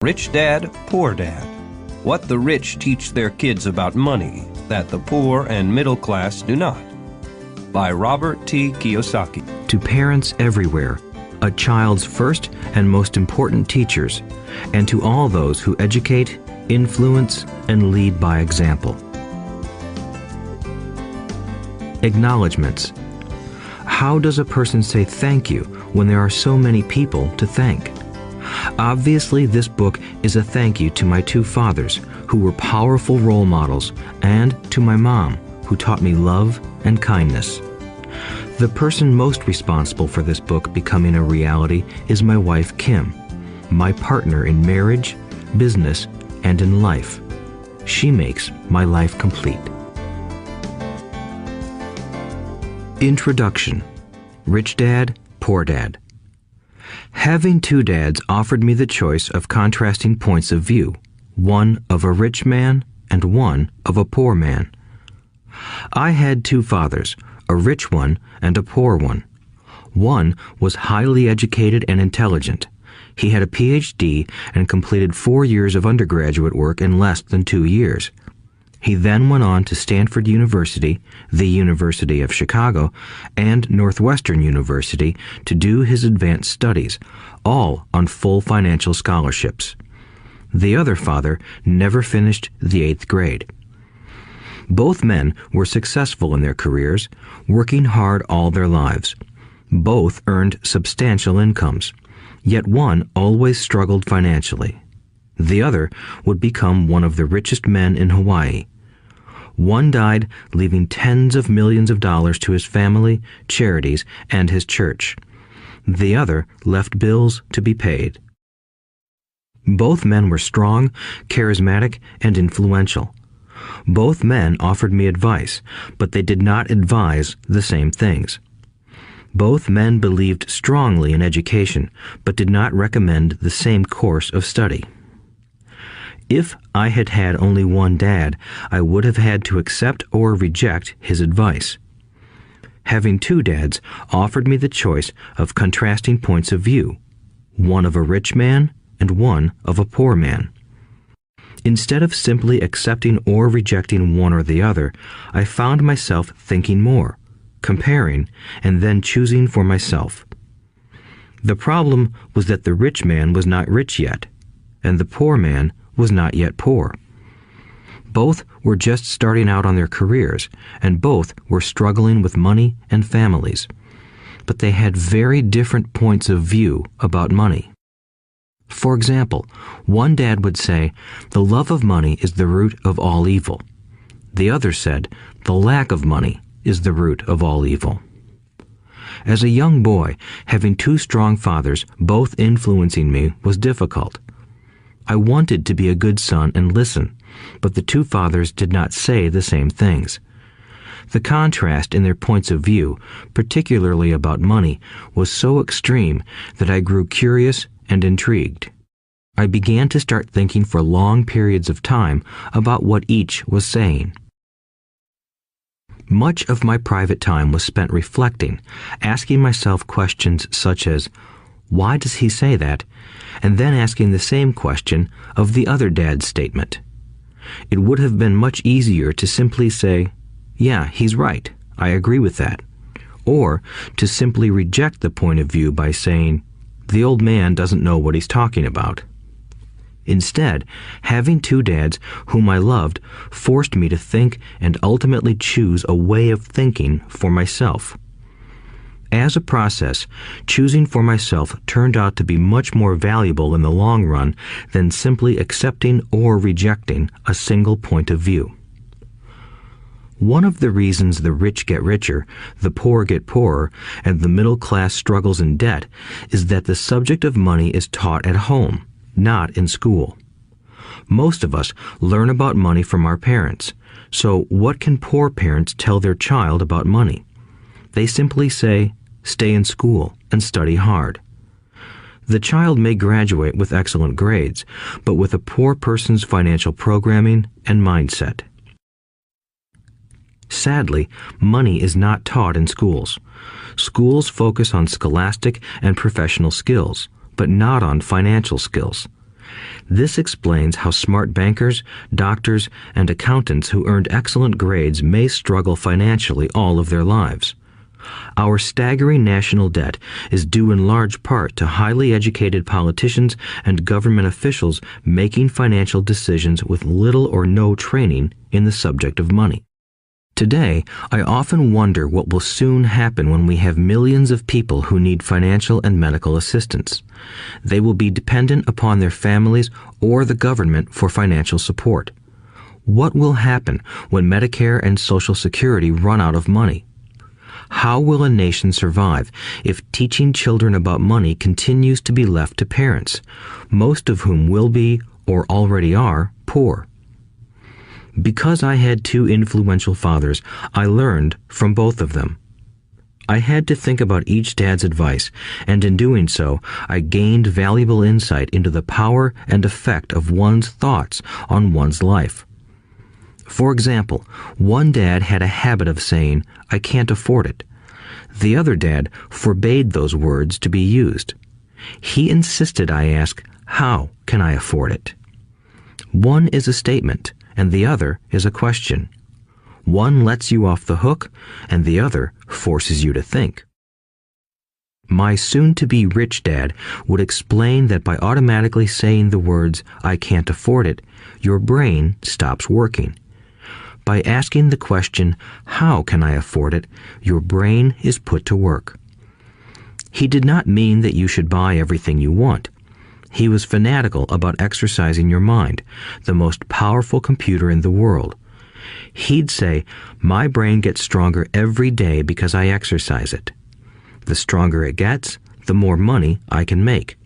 Rich Dad, Poor Dad. What the rich teach their kids about money that the poor and middle class do not. By Robert T. Kiyosaki. To parents everywhere, a child's first and most important teachers, and to all those who educate, influence, and lead by example. Acknowledgements. How does a person say thank you when there are so many people to thank? Obviously, this book is a thank you to my two fathers, who were powerful role models, and to my mom, who taught me love and kindness. The person most responsible for this book becoming a reality is my wife, Kim, my partner in marriage, business, and in life. She makes my life complete. Introduction. Rich Dad, Poor Dad. Having two dads offered me the choice of contrasting points of view, one of a rich man and one of a poor man. I had two fathers, a rich one and a poor one. One was highly educated and intelligent. He had a PhD and completed 4 years of undergraduate work in less than 2 years. He then went on to Stanford University, the University of Chicago, and Northwestern University to do his advanced studies, all on full financial scholarships. The other father never finished the 8th grade. Both men were successful in their careers, working hard all their lives. Both earned substantial incomes, yet one always struggled financially. The other would become one of the richest men in Hawaii. One died, leaving tens of millions of dollars to his family, charities, and his church. The other left bills to be paid. Both men were strong, charismatic, and influential. Both men offered me advice, but they did not advise the same things. Both men believed strongly in education, but did not recommend the same course of study. If I had had only one dad, I would have had to accept or reject his advice. Having two dads offered me the choice of contrasting points of view, one of a rich man and one of a poor man. Instead of simply accepting or rejecting one or the other, I found myself thinking more, comparing, and then choosing for myself. The problem was that the rich man was not rich yet, and the poor man was not yet poor. Both were just starting out on their careers, and both were struggling with money and families. But they had very different points of view about money. For example, one dad would say, "The love of money is the root of all evil." The other said, "The lack of money is the root of all evil." As a young boy, having two strong fathers, both influencing me, was difficult. I wanted to be a good son and listen, but the two fathers did not say the same things. The contrast in their points of view, particularly about money, was so extreme that I grew curious and intrigued. I began to start thinking for long periods of time about what each was saying. Much of my private time was spent reflecting, asking myself questions such as, "Why does he say that?" and then asking the same question of the other dad's statement. It would have been much easier to simply say, "Yeah, he's right, I agree with that," or to simply reject the point of view by saying, "The old man doesn't know what he's talking about." Instead, having two dads whom I loved forced me to think and ultimately choose a way of thinking for myself. As a process, choosing for myself turned out to be much more valuable in the long run than simply accepting or rejecting a single point of view. One of the reasons the rich get richer, the poor get poorer, and the middle class struggles in debt is that the subject of money is taught at home, not in school. Most of us learn about money from our parents, so what can poor parents tell their child about money? They simply say, "Stay in school and study hard." The child may graduate with excellent grades, but with a poor person's financial programming and mindset. Sadly, money is not taught in schools. Schools focus on scholastic and professional skills, but not on financial skills. This explains how smart bankers, doctors, and accountants who earned excellent grades may struggle financially all of their lives. Our staggering national debt is due in large part to highly educated politicians and government officials making financial decisions with little or no training in the subject of money. Today, I often wonder what will soon happen when we have millions of people who need financial and medical assistance. They will be dependent upon their families or the government for financial support. What will happen when Medicare and Social Security run out of money? How will a nation survive if teaching children about money continues to be left to parents, most of whom will be, or already are, poor? Because I had two influential fathers, I learned from both of them. I had to think about each dad's advice, and in doing so, I gained valuable insight into the power and effect of one's thoughts on one's life. For example, one dad had a habit of saying, "I can't afford it." The other dad forbade those words to be used. He insisted I ask, "How can I afford it?" One is a statement, and the other is a question. One lets you off the hook, and the other forces you to think. My soon-to-be rich dad would explain that by automatically saying the words, "I can't afford it," your brain stops working. By asking the question, "How can I afford it?" your brain is put to work. He did not mean that you should buy everything you want. He was fanatical about exercising your mind, the most powerful computer in the world. He'd say, "My brain gets stronger every day because I exercise it. The stronger it gets, the more money I can make."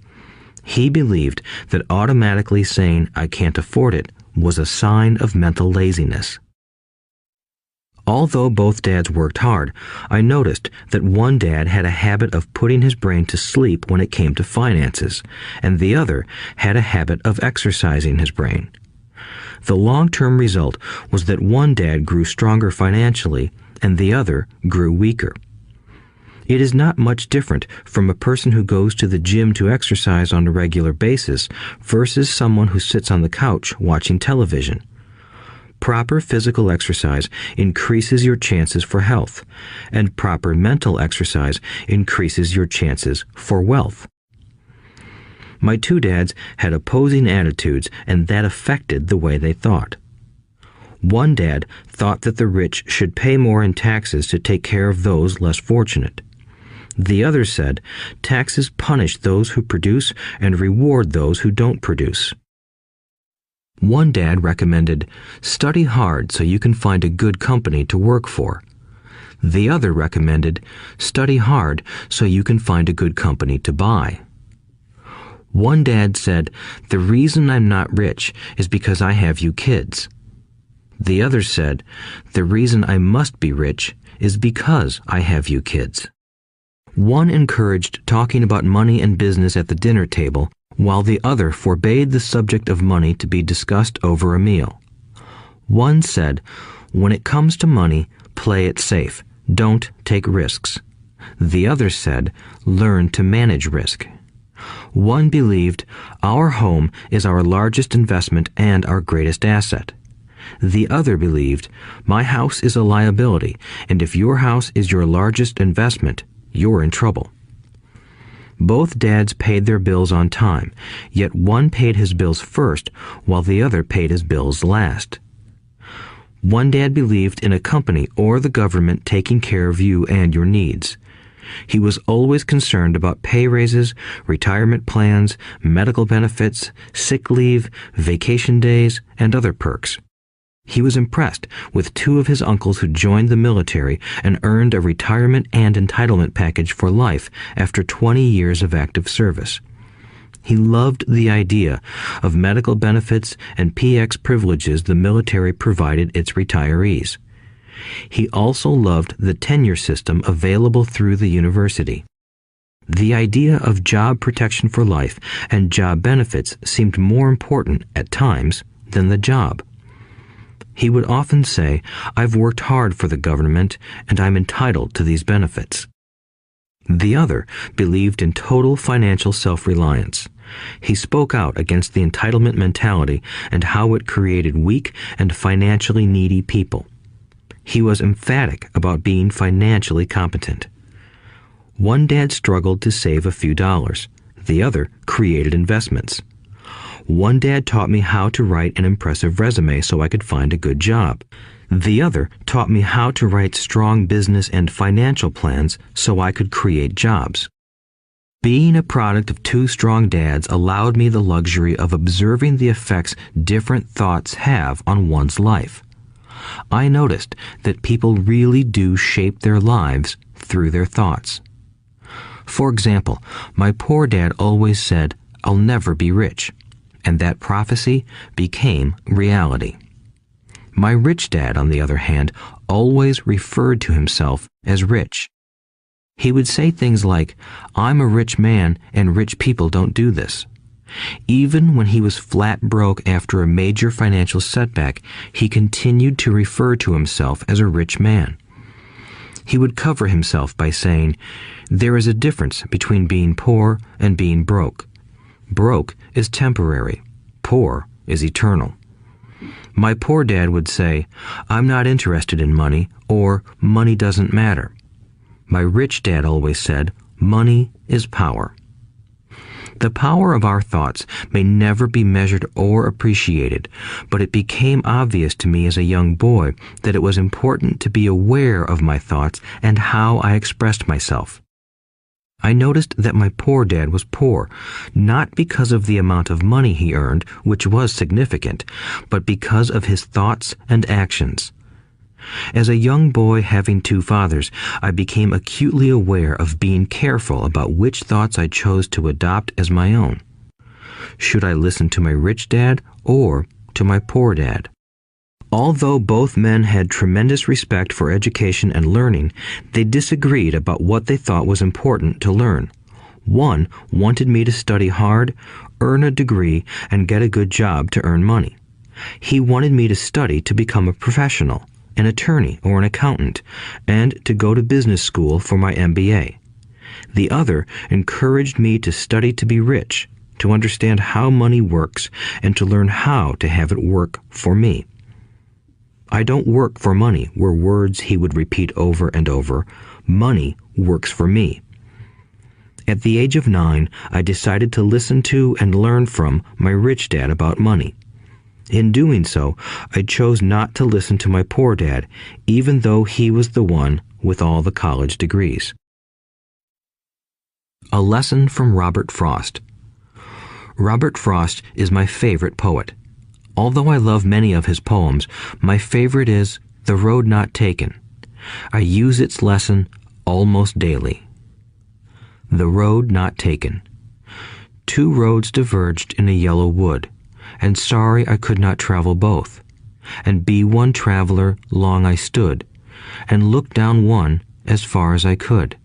He believed that automatically saying, "I can't afford it," was a sign of mental laziness. Although both dads worked hard, I noticed that one dad had a habit of putting his brain to sleep when it came to finances, and the other had a habit of exercising his brain. The long-term result was that one dad grew stronger financially, and the other grew weaker. It is not much different from a person who goes to the gym to exercise on a regular basis versus someone who sits on the couch watching television. Proper physical exercise increases your chances for health, and proper mental exercise increases your chances for wealth. My two dads had opposing attitudes, and that affected the way they thought. One dad thought that the rich should pay more in taxes to take care of those less fortunate. The other said, taxes punish those who produce and reward those who don't produce. One dad recommended, study hard so you can find a good company to work for. The other recommended, study hard so you can find a good company to buy. One dad said, the reason I'm not rich is because I have you kids. The other said, the reason I must be rich is because I have you kids. One encouraged talking about money and business at the dinner table, while the other forbade the subject of money to be discussed over a meal. One said, when it comes to money, play it safe, don't take risks. The other said, learn to manage risk. One believed, our home is our largest investment and our greatest asset. The other believed, my house is a liability, and if your house is your largest investment, you're in trouble. Both dads paid their bills on time, yet one paid his bills first while the other paid his bills last. One dad believed in a company or the government taking care of you and your needs. He was always concerned about pay raises, retirement plans, medical benefits, sick leave, vacation days, and other perks. He was impressed with two of his uncles who joined the military and earned a retirement and entitlement package for life after 20 years of active service. He loved the idea of medical benefits and PX privileges the military provided its retirees. He also loved the tenure system available through the university. The idea of job protection for life and job benefits seemed more important at times than the job. He would often say, I've worked hard for the government and I'm entitled to these benefits. The other believed in total financial self-reliance. He spoke out against the entitlement mentality and how it created weak and financially needy people. He was emphatic about being financially competent. One dad struggled to save a few dollars. The other created investments. One dad taught me how to write an impressive resume so I could find a good job. The other taught me how to write strong business and financial plans so I could create jobs. Being a product of two strong dads allowed me the luxury of observing the effects different thoughts have on one's life. I noticed that people really do shape their lives through their thoughts. For example, my poor dad always said, "I'll never be rich," and that prophecy became reality. My rich dad, on the other hand, always referred to himself as rich. He would say things like, "I'm a rich man and rich people don't do this." Even when he was flat broke after a major financial setback, he continued to refer to himself as a rich man. He would cover himself by saying, "There is a difference between being poor and being broke. Broke is temporary. Poor is eternal." My poor dad would say, "I'm not interested in money," or "money doesn't matter." My rich dad always said, "Money is power." The power of our thoughts may never be measured or appreciated, but it became obvious to me as a young boy that it was important to be aware of my thoughts and how I expressed myself. I noticed that my poor dad was poor, not because of the amount of money he earned, which was significant, but because of his thoughts and actions. As a young boy having two fathers, I became acutely aware of being careful about which thoughts I chose to adopt as my own. Should I listen to my rich dad or to my poor dad? Although both men had tremendous respect for education and learning, they disagreed about what they thought was important to learn. One wanted me to study hard, earn a degree, and get a good job to earn money. He wanted me to study to become a professional, an attorney or an accountant, and to go to business school for my MBA. The other encouraged me to study to be rich, to understand how money works, and to learn how to have it work for me. "I don't work for money" were words he would repeat over and over. "Money works for me." At the age of 9, I decided to listen to and learn from my rich dad about money. In doing so, I chose not to listen to my poor dad, even though he was the one with all the college degrees. A lesson from Robert Frost. Robert Frost is my favorite poet. Although I love many of his poems, my favorite is "The Road Not Taken." I use its lesson almost daily. The road not taken. Two roads diverged in a yellow wood, and sorry I could not travel both. And be one traveler long I stood, and looked down one as far as I could,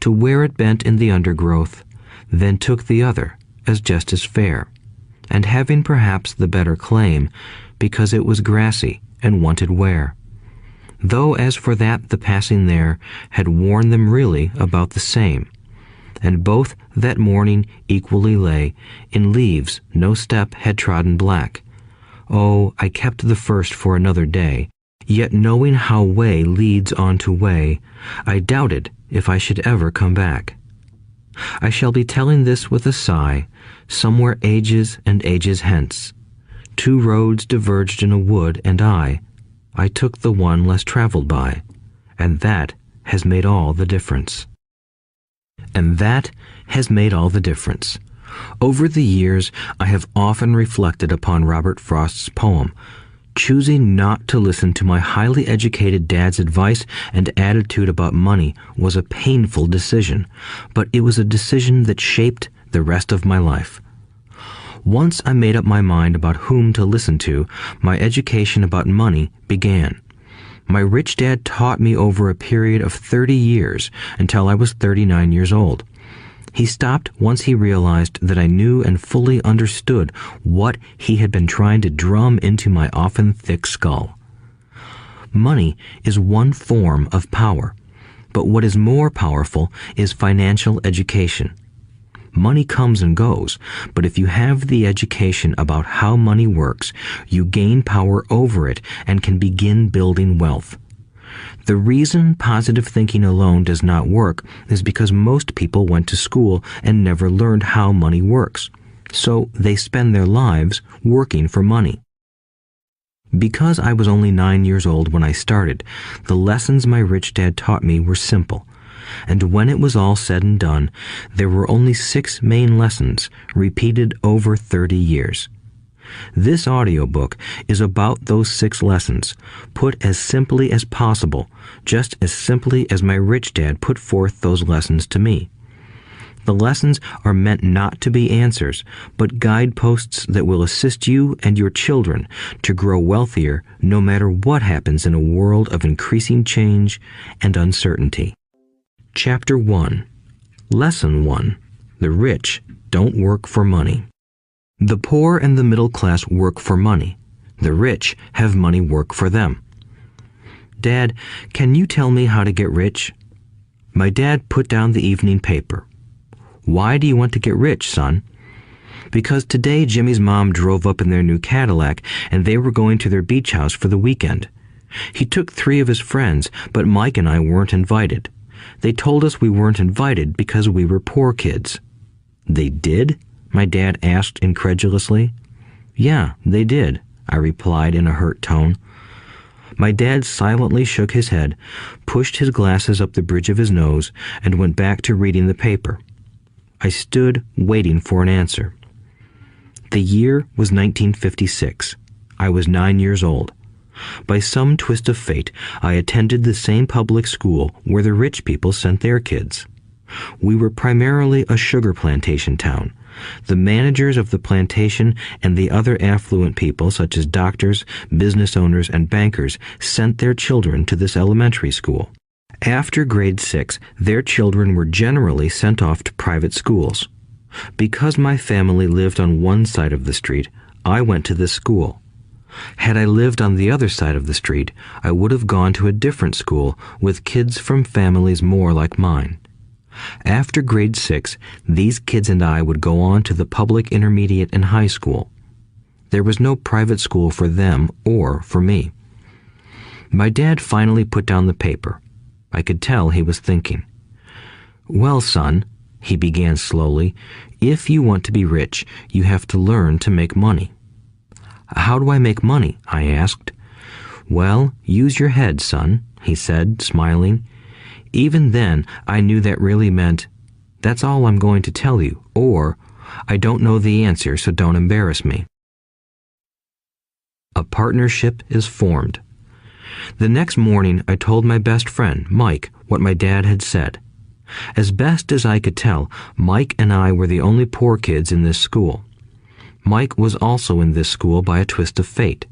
to where it bent in the undergrowth, then took the other as just as fair, and having perhaps the better claim, because it was grassy and wanted wear. Though as for that the passing there had worn them really about the same, and both that morning equally lay in leaves no step had trodden black. Oh, I kept the first for another day, yet knowing how way leads on to way, I doubted if I should ever come back. I shall be telling this with a sigh, somewhere ages and ages hence. Two roads diverged in a wood, and I took the one less traveled by, and that has made all the difference. And that has made all the difference. Over the years, I have often reflected upon Robert Frost's poem. Choosing not to listen to my highly educated dad's advice and attitude about money was a painful decision, but it was a decision that shaped the rest of my life. Once I made up my mind about whom to listen to, my education about money began. My rich dad taught me over a period of 30 years until I was 39 years old. He stopped once he realized that I knew and fully understood what he had been trying to drum into my often thick skull. Money is one form of power, but what is more powerful is financial education. Money comes and goes, but if you have the education about how money works, you gain power over it and can begin building wealth. The reason positive thinking alone does not work is because most people went to school and never learned how money works, so they spend their lives working for money. Because I was only 9 years old when I started, the lessons my rich dad taught me were simple. And when it was all said and done, there were only 6 main lessons, repeated over 30 years. This audiobook is about those 6 lessons, put as simply as possible, just as simply as my rich dad put forth those lessons to me. The lessons are meant not to be answers, but guideposts that will assist you and your children to grow wealthier no matter what happens in a world of increasing change and uncertainty. Chapter 1. Lesson 1. The rich don't work for money. The poor and the middle class work for money. The rich have money work for them. Dad, can you tell me how to get rich? My dad put down the evening paper. Why do you want to get rich, son? Because today Jimmy's mom drove up in their new Cadillac and they were going to their beach house for the weekend. He took 3 of his friends, but Mike and I weren't invited. They told us we weren't invited because we were poor kids. They did? My dad asked incredulously. Yeah, they did, I replied in a hurt tone. My dad silently shook his head, pushed his glasses up the bridge of his nose, and went back to reading the paper. I stood waiting for an answer. The year was 1956. I was 9 years old. By some twist of fate, I attended the same public school where the rich people sent their kids. We were primarily a sugar plantation town. The managers of the plantation and the other affluent people, such as doctors, business owners, and bankers, sent their children to this elementary school. After grade 6, their children were generally sent off to private schools. Because my family lived on one side of the street, I went to this school. Had I lived on the other side of the street, I would have gone to a different school with kids from families more like mine. After grade 6, these kids and I would go on to the public intermediate and high school. There was no private school for them or for me. My dad finally put down the paper. I could tell he was thinking. Well, son, he began slowly, if you want to be rich, you have to learn to make money. How do I make money? I asked. Well, use your head, son, he said, smiling. Even then, I knew that really meant, that's all I'm going to tell you, or, I don't know the answer, so don't embarrass me. A partnership is formed. The next morning, I told my best friend, Mike, what my dad had said. As best as I could tell, Mike and I were the only poor kids in this school. Mike was also in this school by a twist of fate.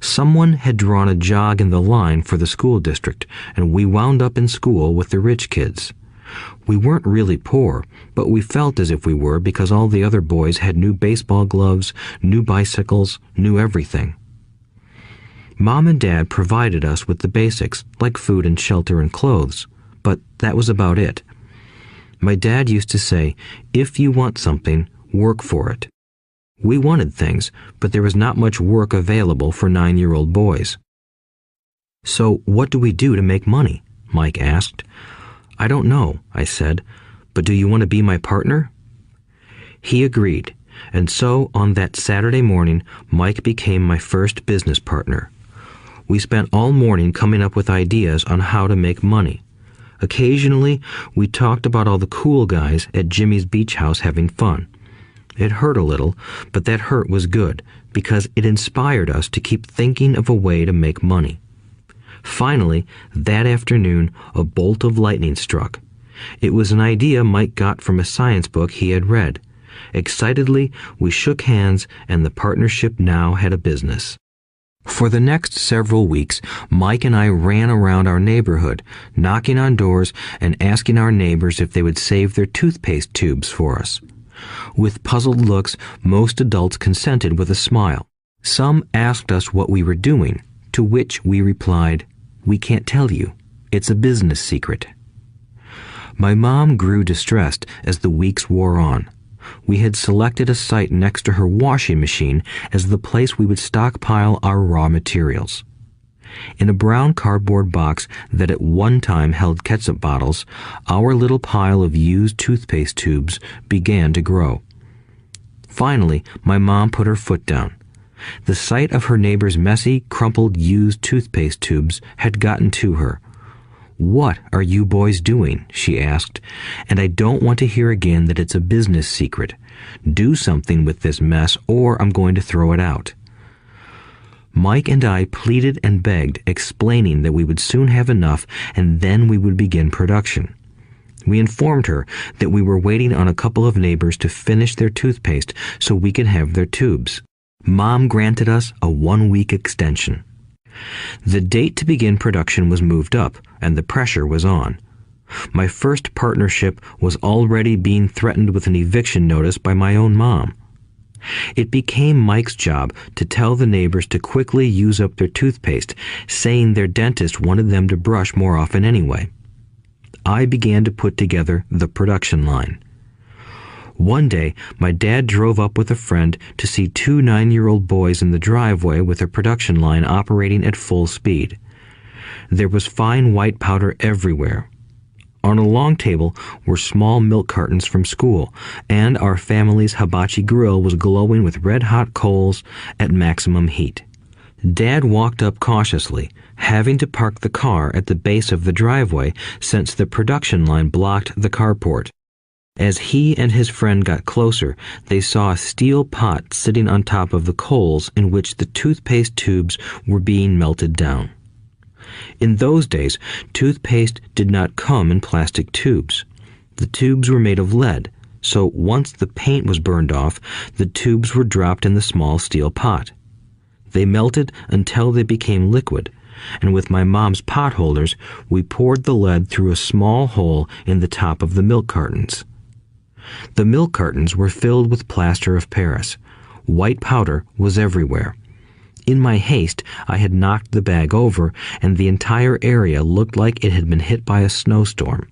Someone had drawn a jog in the line for the school district, and we wound up in school with the rich kids. We weren't really poor, but we felt as if we were because all the other boys had new baseball gloves, new bicycles, new everything. Mom and Dad provided us with the basics, like food and shelter and clothes, but that was about it. My dad used to say, if you want something, work for it. We wanted things, but there was not much work available for 9-year-old boys. So what do we do to make money? Mike asked. I don't know, I said, but do you want to be my partner? He agreed, and so on that Saturday morning, Mike became my first business partner. We spent all morning coming up with ideas on how to make money. Occasionally, we talked about all the cool guys at Jimmy's beach house having fun. It hurt a little, but that hurt was good because it inspired us to keep thinking of a way to make money. Finally, that afternoon, a bolt of lightning struck. It was an idea Mike got from a science book he had read. Excitedly, we shook hands, and the partnership now had a business. For the next several weeks, Mike and I ran around our neighborhood, knocking on doors and asking our neighbors if they would save their toothpaste tubes for us. With puzzled looks, most adults consented with a smile. Some asked us what we were doing, to which we replied, "We can't tell you. It's a business secret." My mom grew distressed as the weeks wore on. We had selected a site next to her washing machine as the place we would stockpile our raw materials. In a brown cardboard box that at one time held ketchup bottles, our little pile of used toothpaste tubes began to grow. Finally, my mom put her foot down. The sight of her neighbor's messy, crumpled used toothpaste tubes had gotten to her. "What are you boys doing?" she asked, "and I don't want to hear again that it's a business secret. Do something with this mess or I'm going to throw it out." Mike and I pleaded and begged, explaining that we would soon have enough and then we would begin production. We informed her that we were waiting on a couple of neighbors to finish their toothpaste so we could have their tubes. Mom granted us a 1-week extension. The date to begin production was moved up, and the pressure was on. My first partnership was already being threatened with an eviction notice by my own mom. It became Mike's job to tell the neighbors to quickly use up their toothpaste, saying their dentist wanted them to brush more often anyway. I began to put together the production line. One day, my dad drove up with a friend to see 2 9-year-old boys in the driveway with a production line operating at full speed. There was fine white powder everywhere. On a long table were small milk cartons from school, and our family's hibachi grill was glowing with red-hot coals at maximum heat. Dad walked up cautiously, having to park the car at the base of the driveway since the production line blocked the carport. As he and his friend got closer, they saw a steel pot sitting on top of the coals in which the toothpaste tubes were being melted down. In those days, toothpaste did not come in plastic tubes. The tubes were made of lead, so once the paint was burned off, the tubes were dropped in the small steel pot. They melted until they became liquid, and with my mom's pot holders, we poured the lead through a small hole in the top of the milk cartons. The milk cartons were filled with plaster of Paris. White powder was everywhere. In my haste, I had knocked the bag over, and the entire area looked like it had been hit by a snowstorm.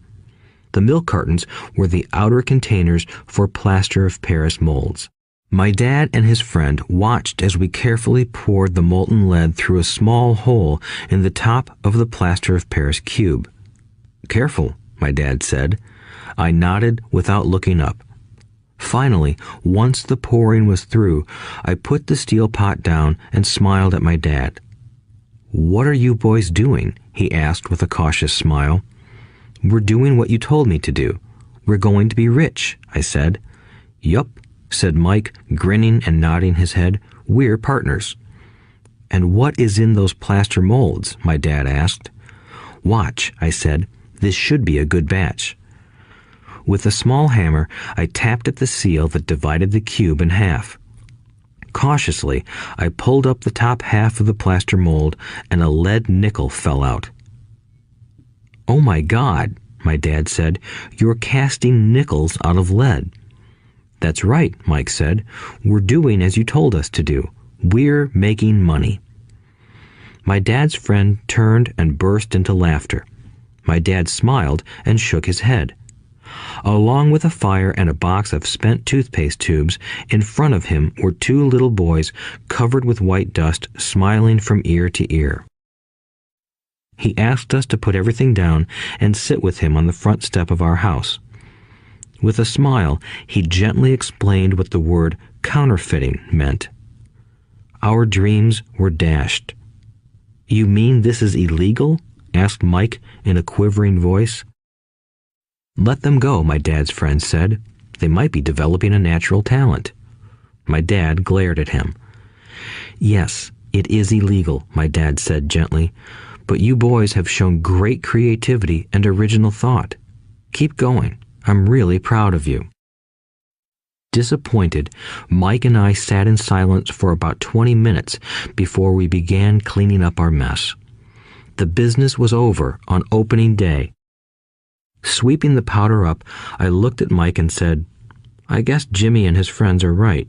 The milk cartons were the outer containers for plaster of Paris molds. My dad and his friend watched as we carefully poured the molten lead through a small hole in the top of the plaster of Paris cube. "Careful," my dad said. I nodded without looking up. Finally, once the pouring was through, I put the steel pot down and smiled at my dad. "What are you boys doing?" he asked with a cautious smile. "We're doing what you told me to do. We're going to be rich," I said. "Yup," said Mike, grinning and nodding his head. "We're partners." "And what is in those plaster molds?" my dad asked. "Watch," I said. "This should be a good batch." With a small hammer, I tapped at the seal that divided the cube in half. Cautiously, I pulled up the top half of the plaster mold, and a lead nickel fell out. "Oh my God," my dad said, "you're casting nickels out of lead." "That's right," Mike said. "We're doing as you told us to do. We're making money." My dad's friend turned and burst into laughter. My dad smiled and shook his head. Along with a fire and a box of spent toothpaste tubes, in front of him were 2 little boys covered with white dust, smiling from ear to ear. He asked us to put everything down and sit with him on the front step of our house. With a smile, he gently explained what the word counterfeiting meant. Our dreams were dashed. "You mean this is illegal?" asked Mike in a quivering voice. "Let them go," my dad's friend said. "They might be developing a natural talent." My dad glared at him. "Yes, it is illegal," my dad said gently, "but you boys have shown great creativity and original thought. Keep going. I'm really proud of you." Disappointed, Mike and I sat in silence for about 20 minutes before we began cleaning up our mess. The business was over on opening day. Sweeping the powder up, I looked at Mike and said, "I guess Jimmy and his friends are right.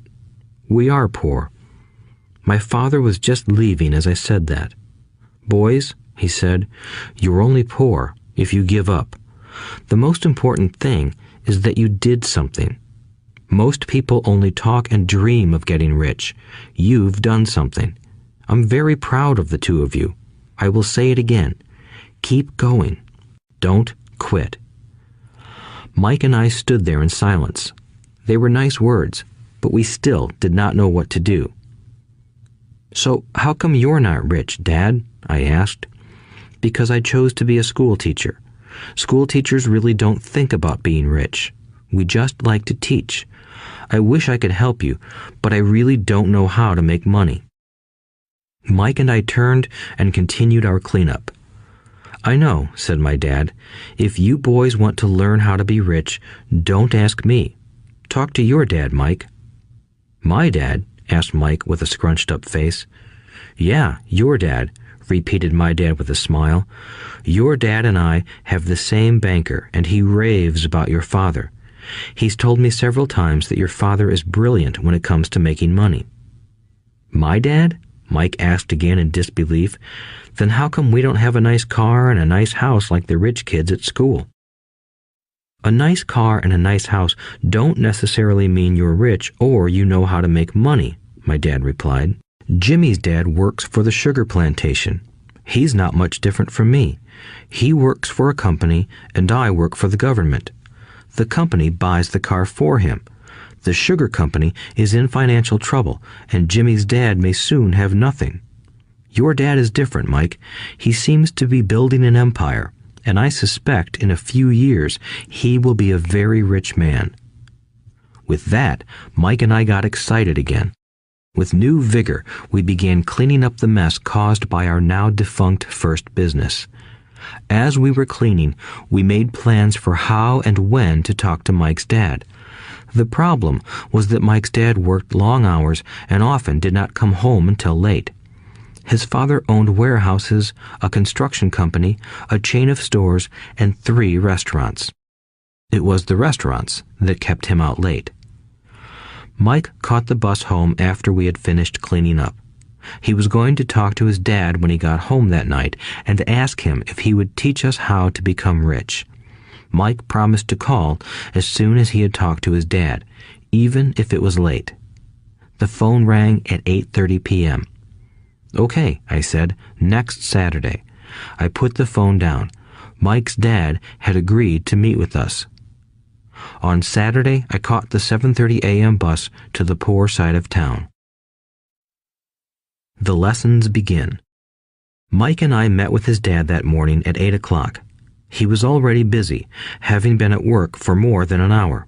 We are poor." My father was just leaving as I said that. "Boys," he said, "you're only poor if you give up. The most important thing is that you did something. Most people only talk and dream of getting rich. You've done something. I'm very proud of the two of you. I will say it again. Keep going. Don't quit." Mike and I stood there in silence. They were nice words, but we still did not know what to do. "So how come you're not rich, Dad?" I asked. "Because I chose to be a school teacher. School teachers really don't think about being rich. We just like to teach. I wish I could help you, but I really don't know how to make money." Mike and I turned and continued our cleanup. "I know," said my dad. "If you boys want to learn how to be rich, don't ask me. Talk to your dad, Mike." "My dad?" asked Mike with a scrunched-up face. "Yeah, your dad," repeated my dad with a smile. "Your dad and I have the same banker, and he raves about your father. He's told me several times that your father is brilliant when it comes to making money." "My dad?" Mike asked again in disbelief. "Then how come we don't have a nice car and a nice house like the rich kids at school?" "A nice car and a nice house don't necessarily mean you're rich or you know how to make money," my dad replied. "Jimmy's dad works for the sugar plantation. He's not much different from me. He works for a company and I work for the government. The company buys the car for him. The sugar company is in financial trouble, and Jimmy's dad may soon have nothing. Your dad is different, Mike. He seems to be building an empire, and I suspect in a few years he will be a very rich man." With that, Mike and I got excited again. With new vigor, we began cleaning up the mess caused by our now defunct first business. As we were cleaning, we made plans for how and when to talk to Mike's dad. The problem was that Mike's dad worked long hours and often did not come home until late. His father owned warehouses, a construction company, a chain of stores, and 3 restaurants. It was the restaurants that kept him out late. Mike caught the bus home after we had finished cleaning up. He was going to talk to his dad when he got home that night and ask him if he would teach us how to become rich. Mike promised to call as soon as he had talked to his dad, even if it was late. The phone rang at 8:30 p.m. "Okay," I said, "next Saturday." I put the phone down. Mike's dad had agreed to meet with us. On Saturday, I caught the 7:30 a.m. bus to the poor side of town. The lessons begin. Mike and I met with his dad that morning at 8 o'clock. He was already busy, having been at work for more than an hour.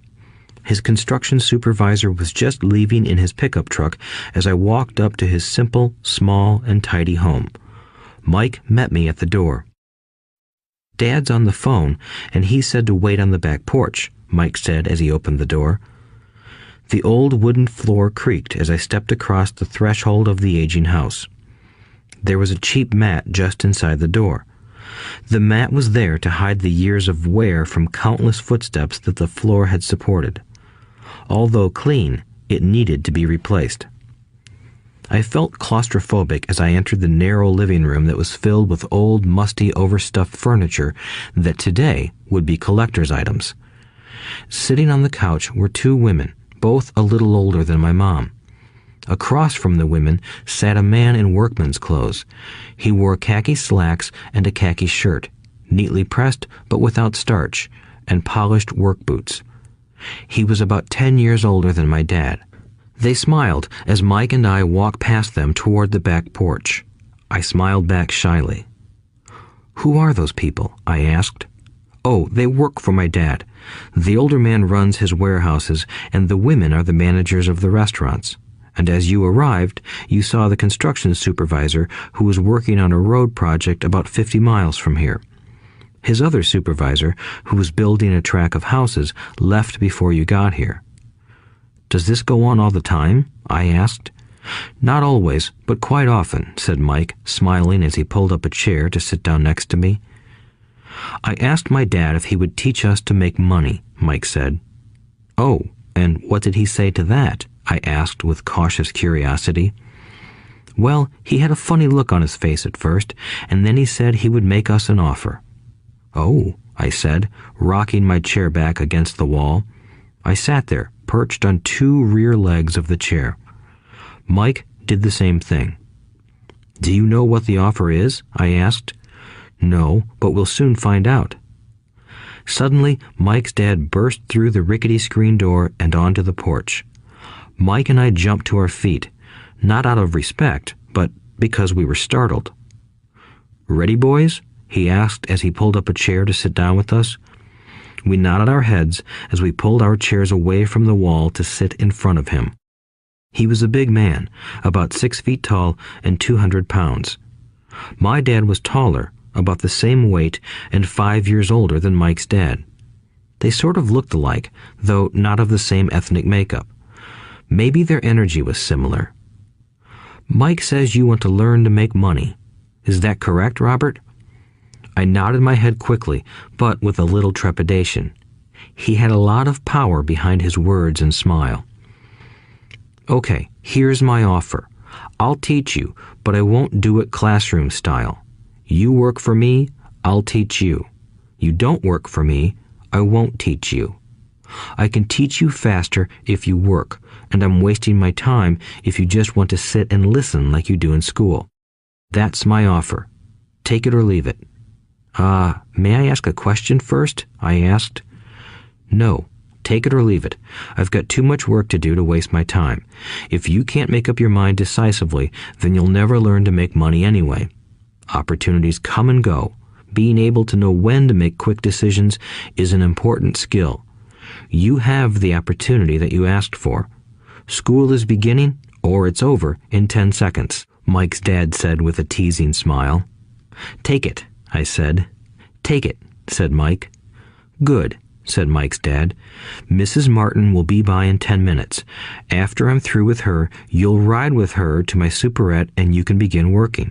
His construction supervisor was just leaving in his pickup truck as I walked up to his simple, small, and tidy home. Mike met me at the door. "Dad's on the phone, and he said to wait on the back porch," Mike said as he opened the door. The old wooden floor creaked as I stepped across the threshold of the aging house. There was a cheap mat just inside the door. The mat was there to hide the years of wear from countless footsteps that the floor had supported. Although clean, it needed to be replaced. I felt claustrophobic as I entered the narrow living room that was filled with old, musty, overstuffed furniture that today would be collector's items. Sitting on the couch were 2 women, both a little older than my mom. Across from the women sat a man in workman's clothes. He wore khaki slacks and a khaki shirt, neatly pressed but without starch, and polished work boots. He was about 10 years older than my dad. They smiled as Mike and I walked past them toward the back porch. I smiled back shyly. "Who are those people?" I asked. "Oh, they work for my dad. The older man runs his warehouses, and the women are the managers of the restaurants. And as you arrived, you saw the construction supervisor who was working on a road project about 50 miles from here. His other supervisor, who was building a track of houses, left before you got here." "Does this go on all the time?" I asked. "Not always, but quite often," said Mike, smiling as he pulled up a chair to sit down next to me. "I asked my dad if he would teach us to make money," Mike said. "Oh, and what did he say to that?" I asked with cautious curiosity. "Well, he had a funny look on his face at first, and then he said he would make us an offer." "Oh," I said, rocking my chair back against the wall. I sat there, perched on two rear legs of the chair. Mike did the same thing. "Do you know what the offer is?" I asked. "No, but we'll soon find out." Suddenly, Mike's dad burst through the rickety screen door and onto the porch. Mike and I jumped to our feet, not out of respect, but because we were startled. "Ready, boys?" he asked as he pulled up a chair to sit down with us. We nodded our heads as we pulled our chairs away from the wall to sit in front of him. He was a big man, about 6 feet tall and 200 pounds. My dad was taller, about the same weight, and 5 years older than Mike's dad. They sort of looked alike, though not of the same ethnic makeup. Maybe their energy was similar. "Mike says you want to learn to make money. Is that correct, Robert?" I nodded my head quickly, but with a little trepidation. He had a lot of power behind his words and smile. "Okay, here's my offer. I'll teach you, but I won't do it classroom style. You work for me, I'll teach you. You don't work for me, I won't teach you. I can teach you faster if you work, and I'm wasting my time if you just want to sit and listen like you do in school. That's my offer. Take it or leave it." May I ask a question first?" I asked. "No. Take it or leave it. I've got too much work to do to waste my time. If you can't make up your mind decisively, then you'll never learn to make money anyway. Opportunities come and go. Being able to know when to make quick decisions is an important skill. You have the opportunity that you asked for. School is beginning, or it's over in 10 seconds, Mike's dad said with a teasing smile. "Take it," I said. "Take it," said Mike. "Good," said Mike's dad. "Mrs. Martin will be by in 10 minutes. After I'm through with her, you'll ride with her to my superette and you can begin working.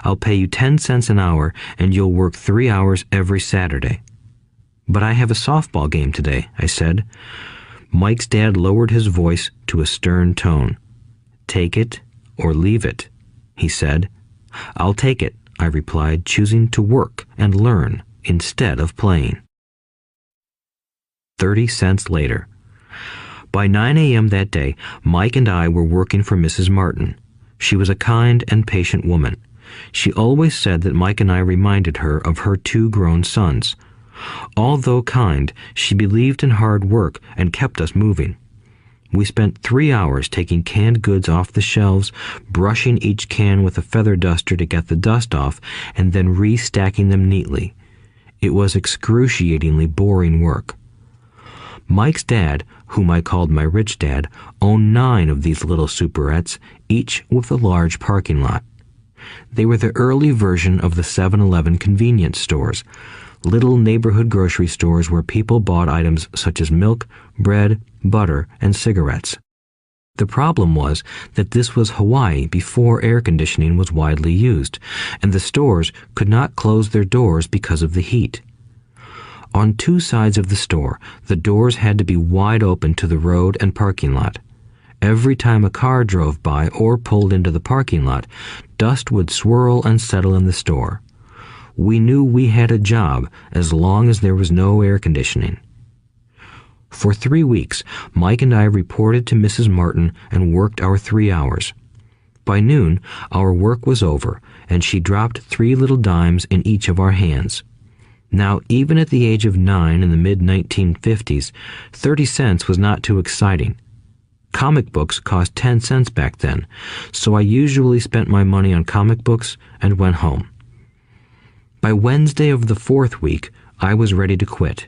I'll pay you 10 cents an hour and you'll work 3 hours every Saturday." "But I have a softball game today," I said. Mike's dad lowered his voice to a stern tone. "Take it or leave it," he said. "I'll take it," I replied, choosing to work and learn instead of playing. 30 cents later. By 9 a.m. that day, Mike and I were working for Mrs. Martin. She was a kind and patient woman. She always said that Mike and I reminded her of her 2 grown sons. Although kind, she believed in hard work and kept us moving. We spent 3 hours taking canned goods off the shelves, brushing each can with a feather duster to get the dust off, and then restacking them neatly. It was excruciatingly boring work. Mike's dad, whom I called my rich dad, owned 9 of these little superettes, each with a large parking lot. They were the early version of the 7-Eleven convenience stores, little neighborhood grocery stores where people bought items such as milk, bread, butter, and cigarettes. The problem was that this was Hawaii before air conditioning was widely used, and the stores could not close their doors because of the heat. On 2 sides of the store, the doors had to be wide open to the road and parking lot. Every time a car drove by or pulled into the parking lot, dust would swirl and settle in the store. We knew we had a job as long as there was no air conditioning. For 3 weeks, Mike and I reported to Mrs. Martin and worked our 3 hours. By noon, our work was over, and she dropped 3 little dimes in each of our hands. Now, even at the age of 9 in the mid-1950s, 30 cents was not too exciting. Comic books cost 10 cents back then, so I usually spent my money on comic books and went home. By Wednesday of the 4th week, I was ready to quit.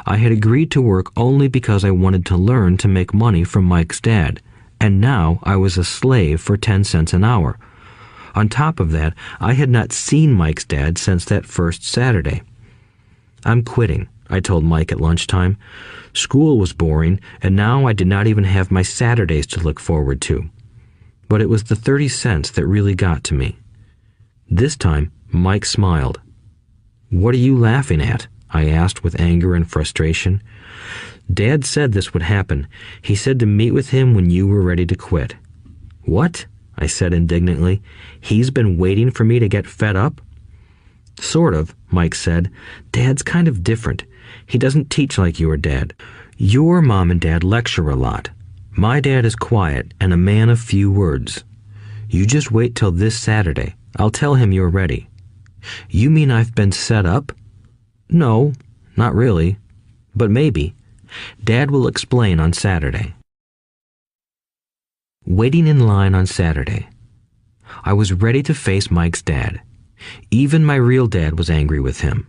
I had agreed to work only because I wanted to learn to make money from Mike's dad, and now I was a slave for 10 cents an hour. On top of that, I had not seen Mike's dad since that first Saturday. "I'm quitting," I told Mike at lunchtime. School was boring, and now I did not even have my Saturdays to look forward to. But it was the 30 cents that really got to me. This time, Mike smiled. "What are you laughing at?" I asked with anger and frustration. "Dad said this would happen. He said to meet with him when you were ready to quit." "What?" I said indignantly. "He's been waiting for me to get fed up?" Sort of, Mike said. Dad's kind of different. He doesn't teach like your dad. Your mom and dad lecture a lot. My dad is quiet and a man of few words. You just wait till this Saturday. I'll tell him you're ready. You mean I've been set up? No, not really. But maybe. Dad will explain on Saturday. Waiting in line on Saturday. I was ready to face Mike's dad. Even my real dad was angry with him.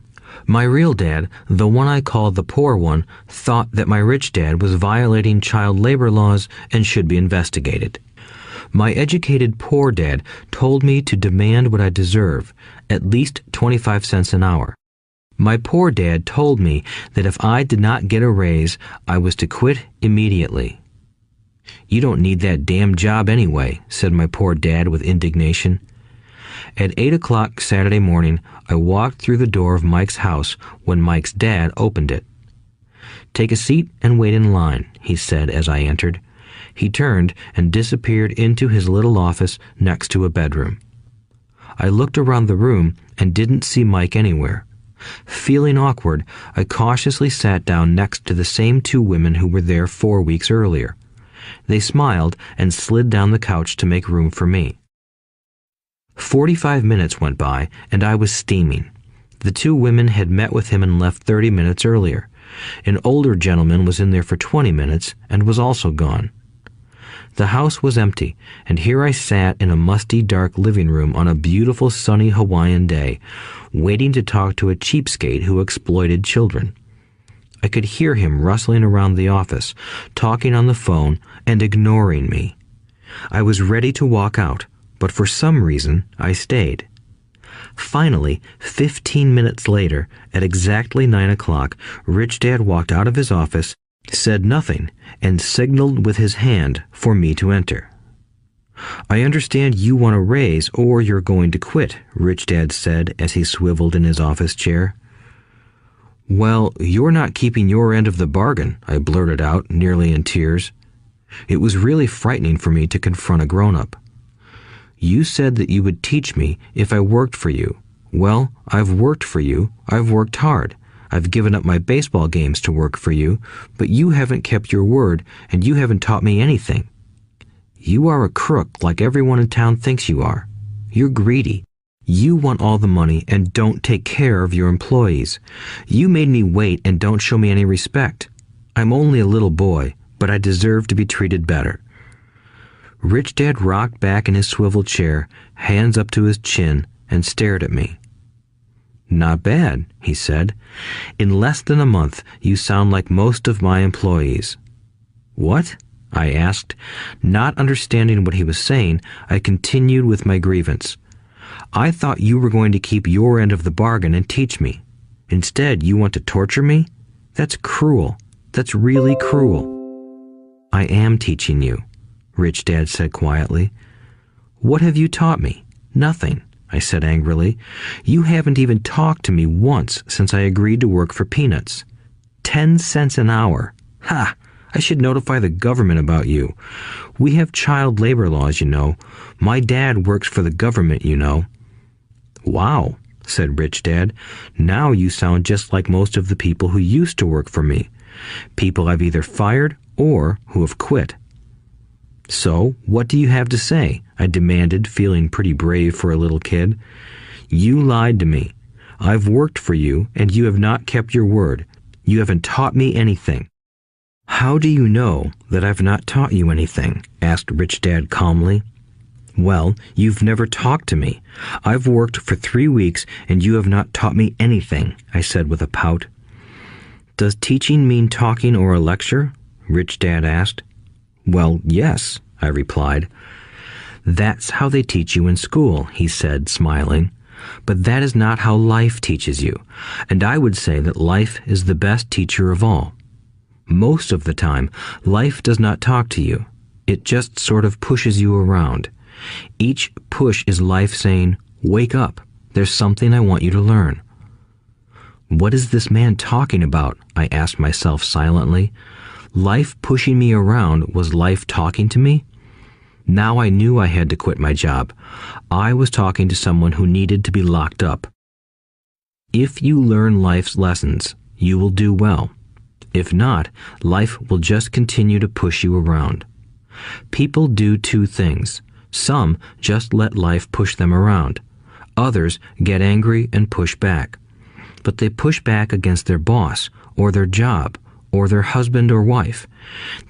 My real dad, the one I called the poor one, thought that my rich dad was violating child labor laws and should be investigated. My educated poor dad told me to demand what I deserve, at least 25 cents an hour. My poor dad told me that if I did not get a raise, I was to quit immediately. You don't need that damn job anyway, said my poor dad with indignation. At 8 o'clock Saturday morning, I walked through the door of Mike's house when Mike's dad opened it. Take a seat and wait in line, he said as I entered. He turned and disappeared into his little office next to a bedroom. I looked around the room and didn't see Mike anywhere. Feeling awkward, I cautiously sat down next to the same two women who were there 4 weeks earlier. They smiled and slid down the couch to make room for me. 45 minutes went by, and I was steaming. The two women had met with him and left 30 minutes earlier. An older gentleman was in there for 20 minutes and was also gone. The house was empty, and here I sat in a musty, dark living room on a beautiful, sunny Hawaiian day, waiting to talk to a cheapskate who exploited children. I could hear him rustling around the office, talking on the phone, and ignoring me. I was ready to walk out, but for some reason, I stayed. Finally, 15 minutes later, at exactly 9 o'clock, Rich Dad walked out of his office, said nothing, and signaled with his hand for me to enter. I understand you want a raise or you're going to quit, Rich Dad said as he swiveled in his office chair. Well, you're not keeping your end of the bargain, I blurted out, nearly in tears. It was really frightening for me to confront a grown-up. You said that you would teach me if I worked for you. Well, I've worked for you. I've worked hard. I've given up my baseball games to work for you, but you haven't kept your word, and you haven't taught me anything. You are a crook like everyone in town thinks you are. You're greedy. You want all the money and don't take care of your employees. You made me wait and don't show me any respect. I'm only a little boy, but I deserve to be treated better. Rich Dad rocked back in his swivel chair, hands up to his chin, and stared at me. Not bad, he said. In less than a month, you sound like most of my employees. What? I asked. Not understanding what he was saying, I continued with my grievance. I thought you were going to keep your end of the bargain and teach me. Instead, you want to torture me? That's cruel. That's really cruel. I am teaching you, Rich Dad said quietly. What have you taught me? Nothing, I said angrily. You haven't even talked to me once since I agreed to work for peanuts. 10 cents an hour. Ha! I should notify the government about you. We have child labor laws, you know. My dad works for the government, you know. Wow, said Rich Dad. Now you sound just like most of the people who used to work for me. People I've either fired or who have quit. So, what do you have to say? I demanded, feeling pretty brave for a little kid. You lied to me. I've worked for you, and you have not kept your word. You haven't taught me anything. How do you know that I've not taught you anything? Asked Rich Dad calmly. Well, you've never talked to me. I've worked for 3 weeks, and you have not taught me anything, I said with a pout. Does teaching mean talking or a lecture? Rich Dad asked. Well, yes, I replied. That's how they teach you in school, he said, smiling. But that is not how life teaches you, and I would say that life is the best teacher of all. Most of the time, life does not talk to you. It just sort of pushes you around. Each push is life saying, wake up, there's something I want you to learn. What is this man talking about? I asked myself silently. Life pushing me around was life talking to me? Now I knew I had to quit my job. I was talking to someone who needed to be locked up. If you learn life's lessons, you will do well. If not, life will just continue to push you around. People do two things. Some just let life push them around. Others get angry and push back. But they push back against their boss, or their job, or their husband or wife.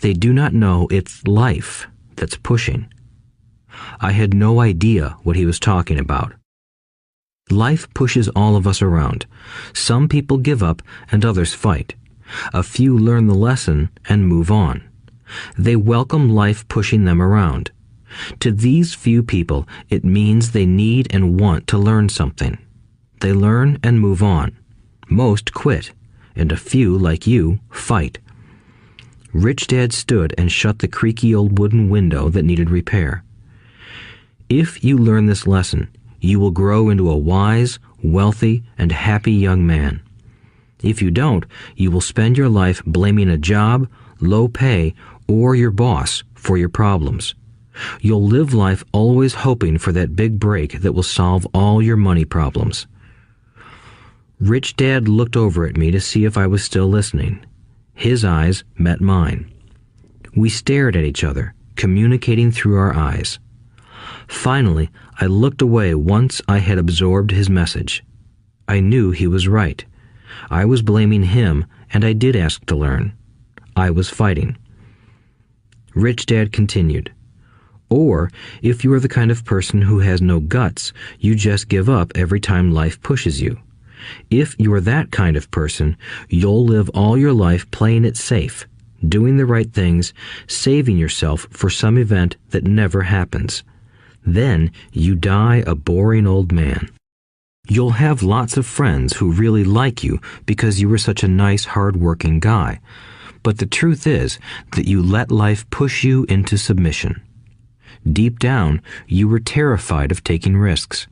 They do not know it's life that's pushing. I had no idea what he was talking about. Life pushes all of us around. Some people give up and others fight. A few learn the lesson and move on. They welcome life pushing them around. To these few people, it means they need and want to learn something. They learn and move on. Most quit, and a few, like you, fight. Rich Dad stood and shut the creaky old wooden window that needed repair. If you learn this lesson, you will grow into a wise, wealthy, and happy young man. If you don't, you will spend your life blaming a job, low pay, or your boss for your problems. You'll live life always hoping for that big break that will solve all your money problems. Rich Dad looked over at me to see if I was still listening. His eyes met mine. We stared at each other, communicating through our eyes. Finally, I looked away once I had absorbed his message. I knew he was right. I was blaming him, and I did ask to learn. I was fighting. Rich Dad continued, "Or, if you are the kind of person who has no guts, you just give up every time life pushes you. If you are that kind of person, you'll live all your life playing it safe, doing the right things, saving yourself for some event that never happens. Then you die a boring old man. You'll have lots of friends who really like you because you were such a nice, hard-working guy. But the truth is that you let life push you into submission. Deep down, you were terrified of taking risks.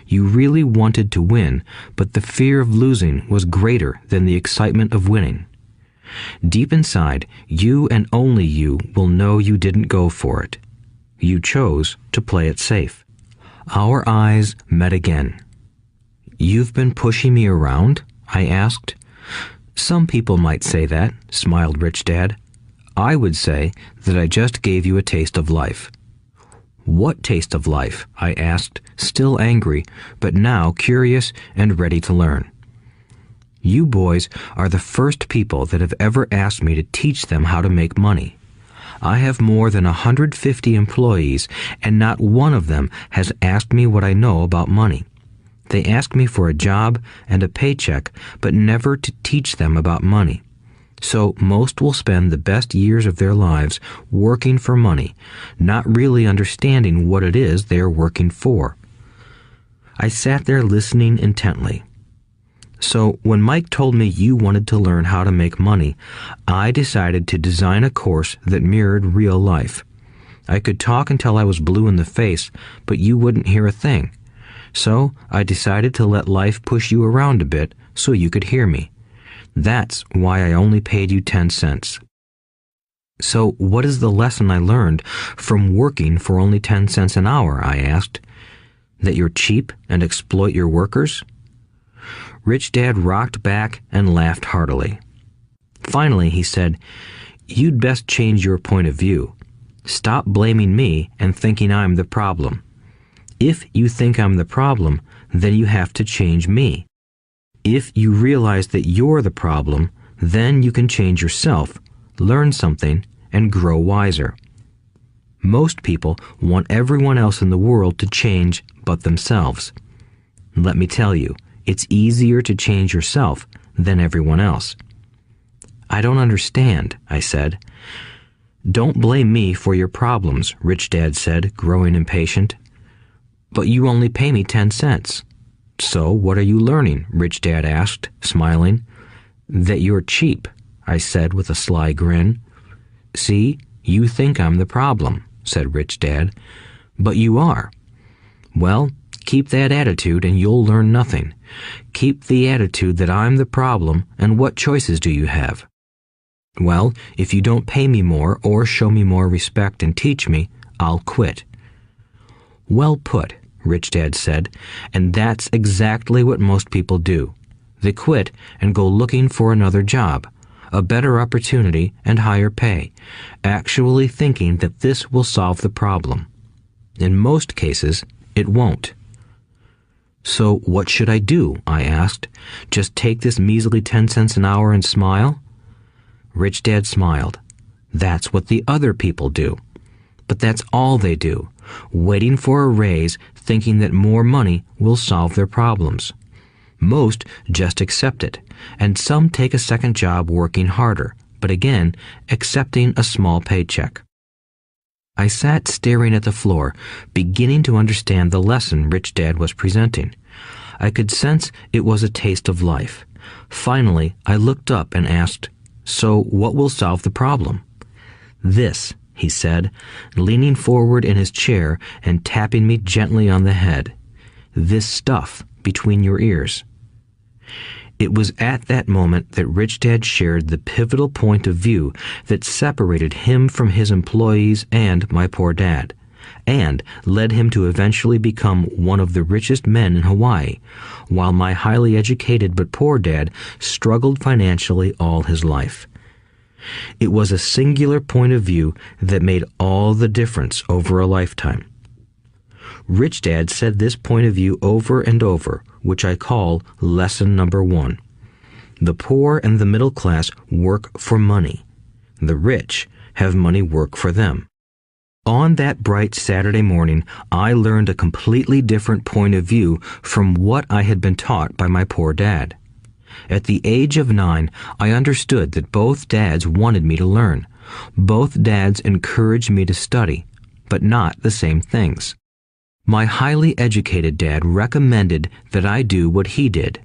You really wanted to win, but the fear of losing was greater than the excitement of winning. Deep inside, you and only you will know you didn't go for it. You chose to play it safe." Our eyes met again. "You've been pushing me around?" I asked. "Some people might say that," smiled Rich Dad. "I would say that I just gave you a taste of life." "What taste of life?" I asked, still angry, but now curious and ready to learn. "You boys are the first people that have ever asked me to teach them how to make money. I have more than 150 employees, and not one of them has asked me what I know about money. They ask me for a job and a paycheck, but never to teach them about money. So most will spend the best years of their lives working for money, not really understanding what it is they are working for." I sat there listening intently. "So when Mike told me you wanted to learn how to make money, I decided to design a course that mirrored real life. I could talk until I was blue in the face, but you wouldn't hear a thing. So I decided to let life push you around a bit so you could hear me. That's why I only paid you 10 cents. "So what is the lesson I learned from working for only 10 cents an hour?" I asked. "That you're cheap and exploit your workers?" Rich Dad rocked back and laughed heartily. Finally, he said, "You'd best change your point of view. Stop blaming me and thinking I'm the problem. If you think I'm the problem, then you have to change me. If you realize that you're the problem, then you can change yourself, learn something, and grow wiser. Most people want everyone else in the world to change but themselves. Let me tell you, it's easier to change yourself than everyone else." "I don't understand," I said. "Don't blame me for your problems," Rich Dad said, growing impatient. "But you only pay me 10 cents. "So what are you learning?" Rich Dad asked, smiling. "That you're cheap," I said with a sly grin. "See, you think I'm the problem," said Rich Dad. "But you are. Well, keep that attitude and you'll learn nothing. Keep the attitude that I'm the problem, and what choices do you have?" "Well, if you don't pay me more or show me more respect and teach me, I'll quit." "Well put," Rich Dad said, "and that's exactly what most people do. They quit and go looking for another job, a better opportunity and higher pay, actually thinking that this will solve the problem. In most cases, it won't. So what should I do? I asked. Just take this measly 10 cents an hour and smile? Rich Dad smiled. That's what the other people do. But that's all they do, waiting for a raise, thinking that more money will solve their problems. Most just accept it, and some take a second job working harder, but again, accepting a small paycheck. I sat staring at the floor, beginning to understand the lesson Rich Dad was presenting. I could sense it was a taste of life. Finally, I looked up and asked, "So what will solve the problem?" "This," he said, leaning forward in his chair and tapping me gently on the head. "This stuff between your ears." It was at that moment that Rich Dad shared the pivotal point of view that separated him from his employees and my poor dad, and led him to eventually become one of the richest men in Hawaii, while my highly educated but poor dad struggled financially all his life. It was a singular point of view that made all the difference over a lifetime. Rich Dad said this point of view over and over, which I call lesson number 1. The poor and the middle class work for money. The rich have money work for them. On that bright Saturday morning, I learned a completely different point of view from what I had been taught by my poor dad. At the age of 9, I understood that both dads wanted me to learn. Both dads encouraged me to study, but not the same things. My highly educated dad recommended that I do what he did.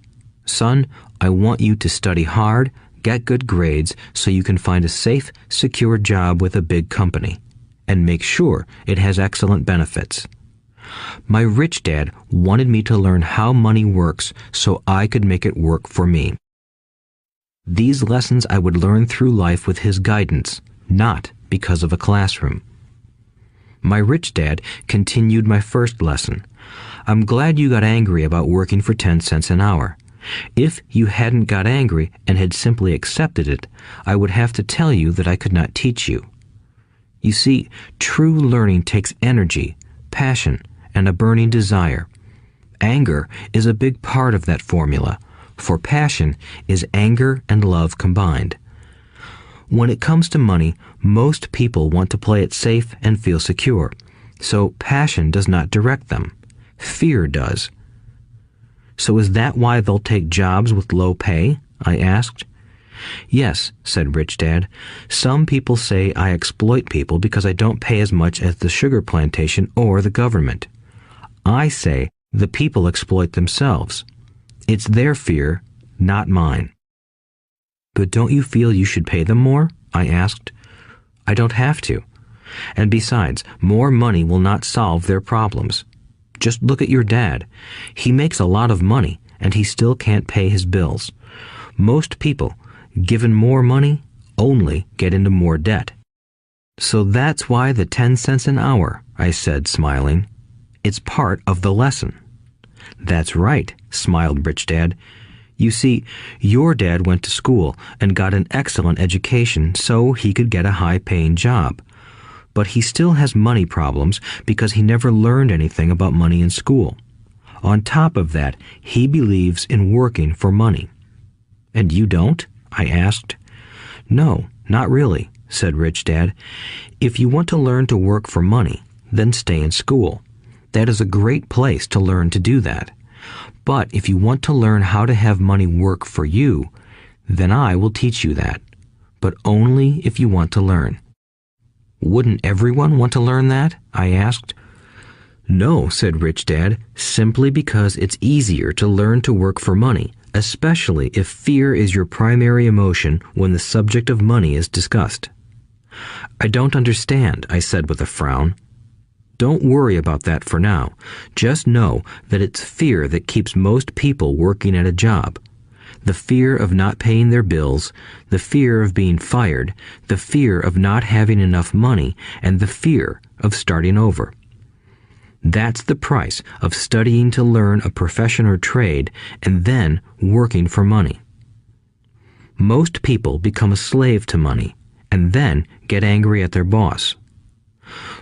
"Son, I want you to study hard, get good grades so you can find a safe, secure job with a big company, and make sure it has excellent benefits." My rich dad wanted me to learn how money works so I could make it work for me. These lessons I would learn through life with his guidance, not because of a classroom. My rich dad continued my first lesson. "I'm glad you got angry about working for 10 cents an hour. If you hadn't got angry and had simply accepted it, I would have to tell you that I could not teach you. You see, true learning takes energy, passion, and a burning desire. Anger is a big part of that formula, for passion is anger and love combined. When it comes to money, most people want to play it safe and feel secure, so passion does not direct them. Fear does. So is that why they'll take jobs with low pay? I asked. Yes, said Rich Dad. Some people say I exploit people because I don't pay as much as the sugar plantation or the government. I say the people exploit themselves. It's their fear, not mine. But don't you feel you should pay them more? I asked. I don't have to. And besides, more money will not solve their problems. Just look at your dad. He makes a lot of money, and he still can't pay his bills. Most people, given more money, only get into more debt. So that's why the 10 cents an hour, I said, smiling. It's part of the lesson. That's right, smiled Rich Dad. You see, your dad went to school and got an excellent education so he could get a high-paying job. But he still has money problems because he never learned anything about money in school. On top of that, he believes in working for money. And you don't? I asked. No, not really, said Rich Dad. If you want to learn to work for money, then stay in school. That is a great place to learn to do that. But if you want to learn how to have money work for you, then I will teach you that. But only if you want to learn. Wouldn't everyone want to learn that? I asked. No, said Rich Dad, simply because it's easier to learn to work for money, especially if fear is your primary emotion when the subject of money is discussed. I don't understand, I said with a frown. Don't worry about that for now. Just know that it's fear that keeps most people working at a job. The fear of not paying their bills, the fear of being fired, the fear of not having enough money, and the fear of starting over. That's the price of studying to learn a profession or trade and then working for money. Most people become a slave to money and then get angry at their boss.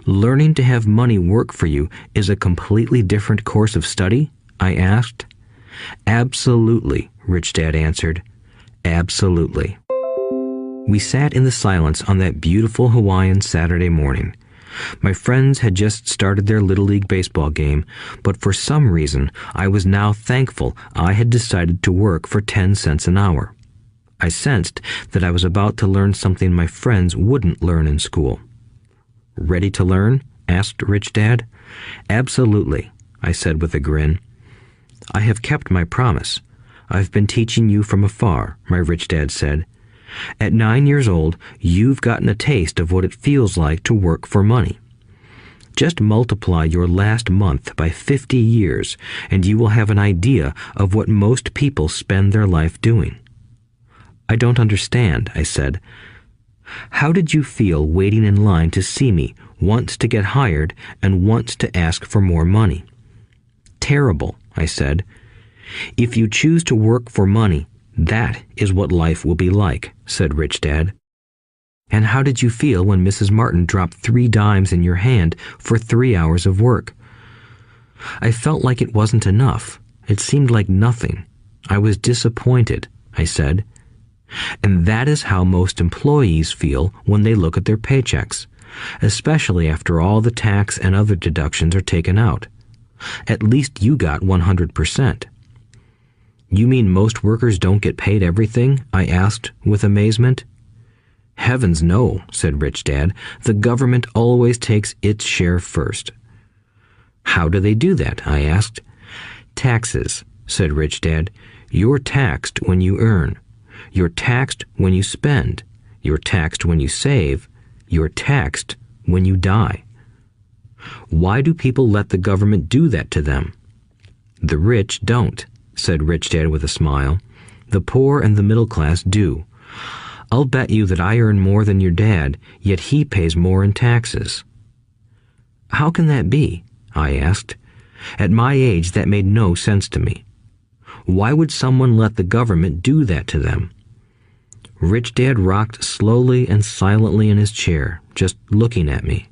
Learning to have money work for you is a completely different course of study? I asked. Absolutely, Rich Dad answered. Absolutely. We sat in the silence on that beautiful Hawaiian Saturday morning. My friends had just started their Little League baseball game, but for some reason I was now thankful I had decided to work for 10 cents an hour. I sensed that I was about to learn something my friends wouldn't learn in school. Ready to learn? Asked Rich Dad. Absolutely, I said with a grin. I have kept my promise. I've been teaching you from afar, my Rich Dad said. At 9 years old, you've gotten a taste of what it feels like to work for money. Just multiply your last month by 50 years, and you will have an idea of what most people spend their life doing. I don't understand, I said. How did you feel waiting in line to see me, once to get hired and once to ask for more money? Terrible, I said. If you choose to work for money, that is what life will be like, said Rich Dad. And how did you feel when Mrs. Martin dropped 3 dimes in your hand for 3 hours of work? I felt like it wasn't enough. It seemed like nothing. I was disappointed, I said. And that is how most employees feel when they look at their paychecks, especially after all the tax and other deductions are taken out. At least you got 100%. You mean most workers don't get paid everything? I asked with amazement. Heavens no, said Rich Dad. The government always takes its share first. How do they do that? I asked. Taxes, said Rich Dad. You're taxed when you earn. You're taxed when you spend. You're taxed when you save. You're taxed when you die. Why do people let the government do that to them? The rich don't, said Rich Dad with a smile. The poor and the middle class do. I'll bet you that I earn more than your dad, yet he pays more in taxes. How can that be? I asked. At my age, that made no sense to me. Why would someone let the government do that to them? Rich Dad rocked slowly and silently in his chair, just looking at me.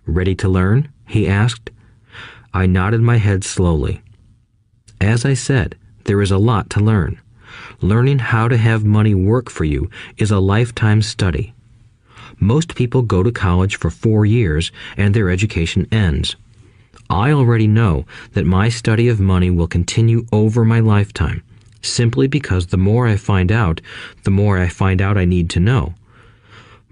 Ready to learn? He asked. I nodded my head slowly. As I said, there is a lot to learn. Learning how to have money work for you is a lifetime study. Most people go to college for 4 years and their education ends. I already know that my study of money will continue over my lifetime, simply because the more I find out I need to know.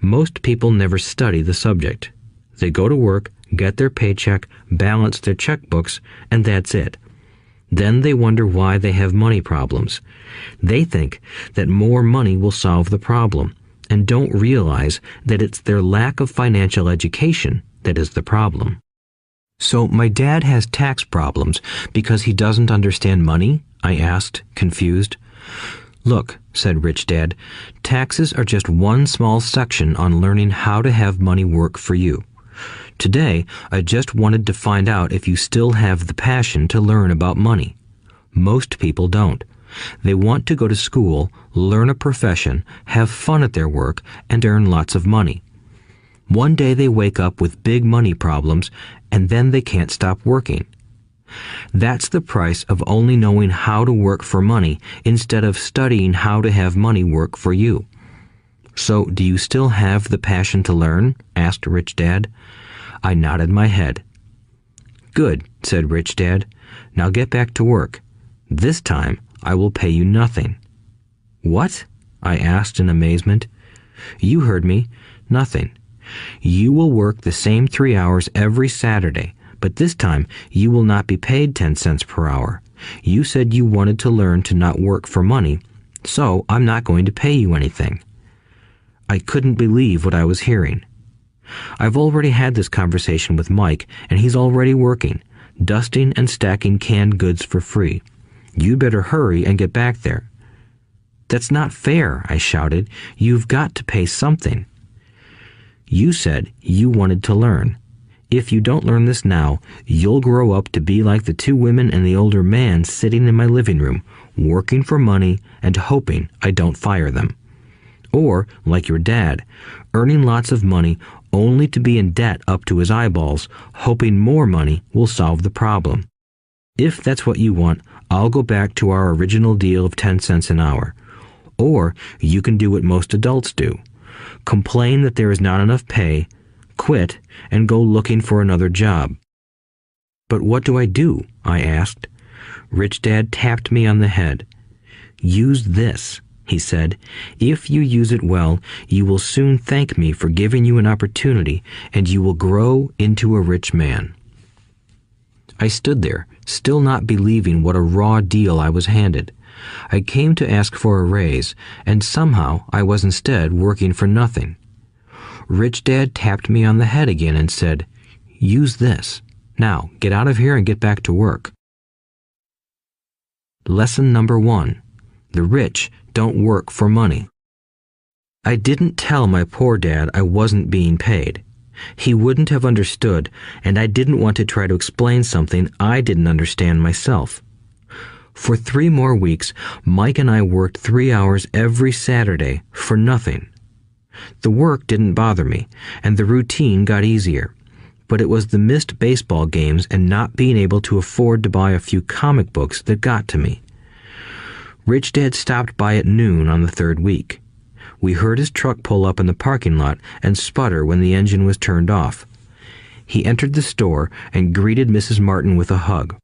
Most people never study the subject. They go to work, get their paycheck, balance their checkbooks, and that's it. Then they wonder why they have money problems. They think that more money will solve the problem, and don't realize that it's their lack of financial education that is the problem. So my dad has tax problems because he doesn't understand money? I asked, confused. Look, said Rich Dad, taxes are just one small section on learning how to have money work for you. Today, I just wanted to find out if you still have the passion to learn about money. Most people don't. They want to go to school, learn a profession, have fun at their work, and earn lots of money. One day they wake up with big money problems, and then they can't stop working. That's the price of only knowing how to work for money instead of studying how to have money work for you. So, do you still have the passion to learn? Asked Rich Dad. I nodded my head. Good, said Rich Dad. Now get back to work. This time, I will pay you nothing. What? I asked in amazement. You heard me. Nothing. You will work the same 3 hours every Saturday, but this time you will not be paid 10 cents per hour. You said you wanted to learn to not work for money, so I'm not going to pay you anything. I couldn't believe what I was hearing. I've already had this conversation with Mike, and he's already working, dusting and stacking canned goods for free. You'd better hurry and get back there. That's not fair, I shouted. You've got to pay something. You said you wanted to learn. If you don't learn this now, you'll grow up to be like the two women and the older man sitting in my living room, working for money and hoping I don't fire them. Or, like your dad, earning lots of money only to be in debt up to his eyeballs, hoping more money will solve the problem. If that's what you want, I'll go back to our original deal of 10 cents an hour. Or you can do what most adults do. Complain that there is not enough pay, quit, and go looking for another job. But what do I do? I asked. Rich Dad tapped me on the head. Use this, he said. If you use it well, you will soon thank me for giving you an opportunity, and you will grow into a rich man. I stood there, still not believing what a raw deal I was handed. I came to ask for a raise, and somehow I was instead working for nothing. Rich Dad tapped me on the head again and said, "Use this. Now, get out of here and get back to work." Lesson number 1. The rich don't work for money. I didn't tell my poor dad I wasn't being paid. He wouldn't have understood, and I didn't want to try to explain something I didn't understand myself. For 3 more weeks, Mike and I worked 3 hours every Saturday for nothing. The work didn't bother me, and the routine got easier. But it was the missed baseball games and not being able to afford to buy a few comic books that got to me. Rich Dad stopped by at noon on the 3rd week. We heard his truck pull up in the parking lot and sputter when the engine was turned off. He entered the store and greeted Mrs. Martin with a hug.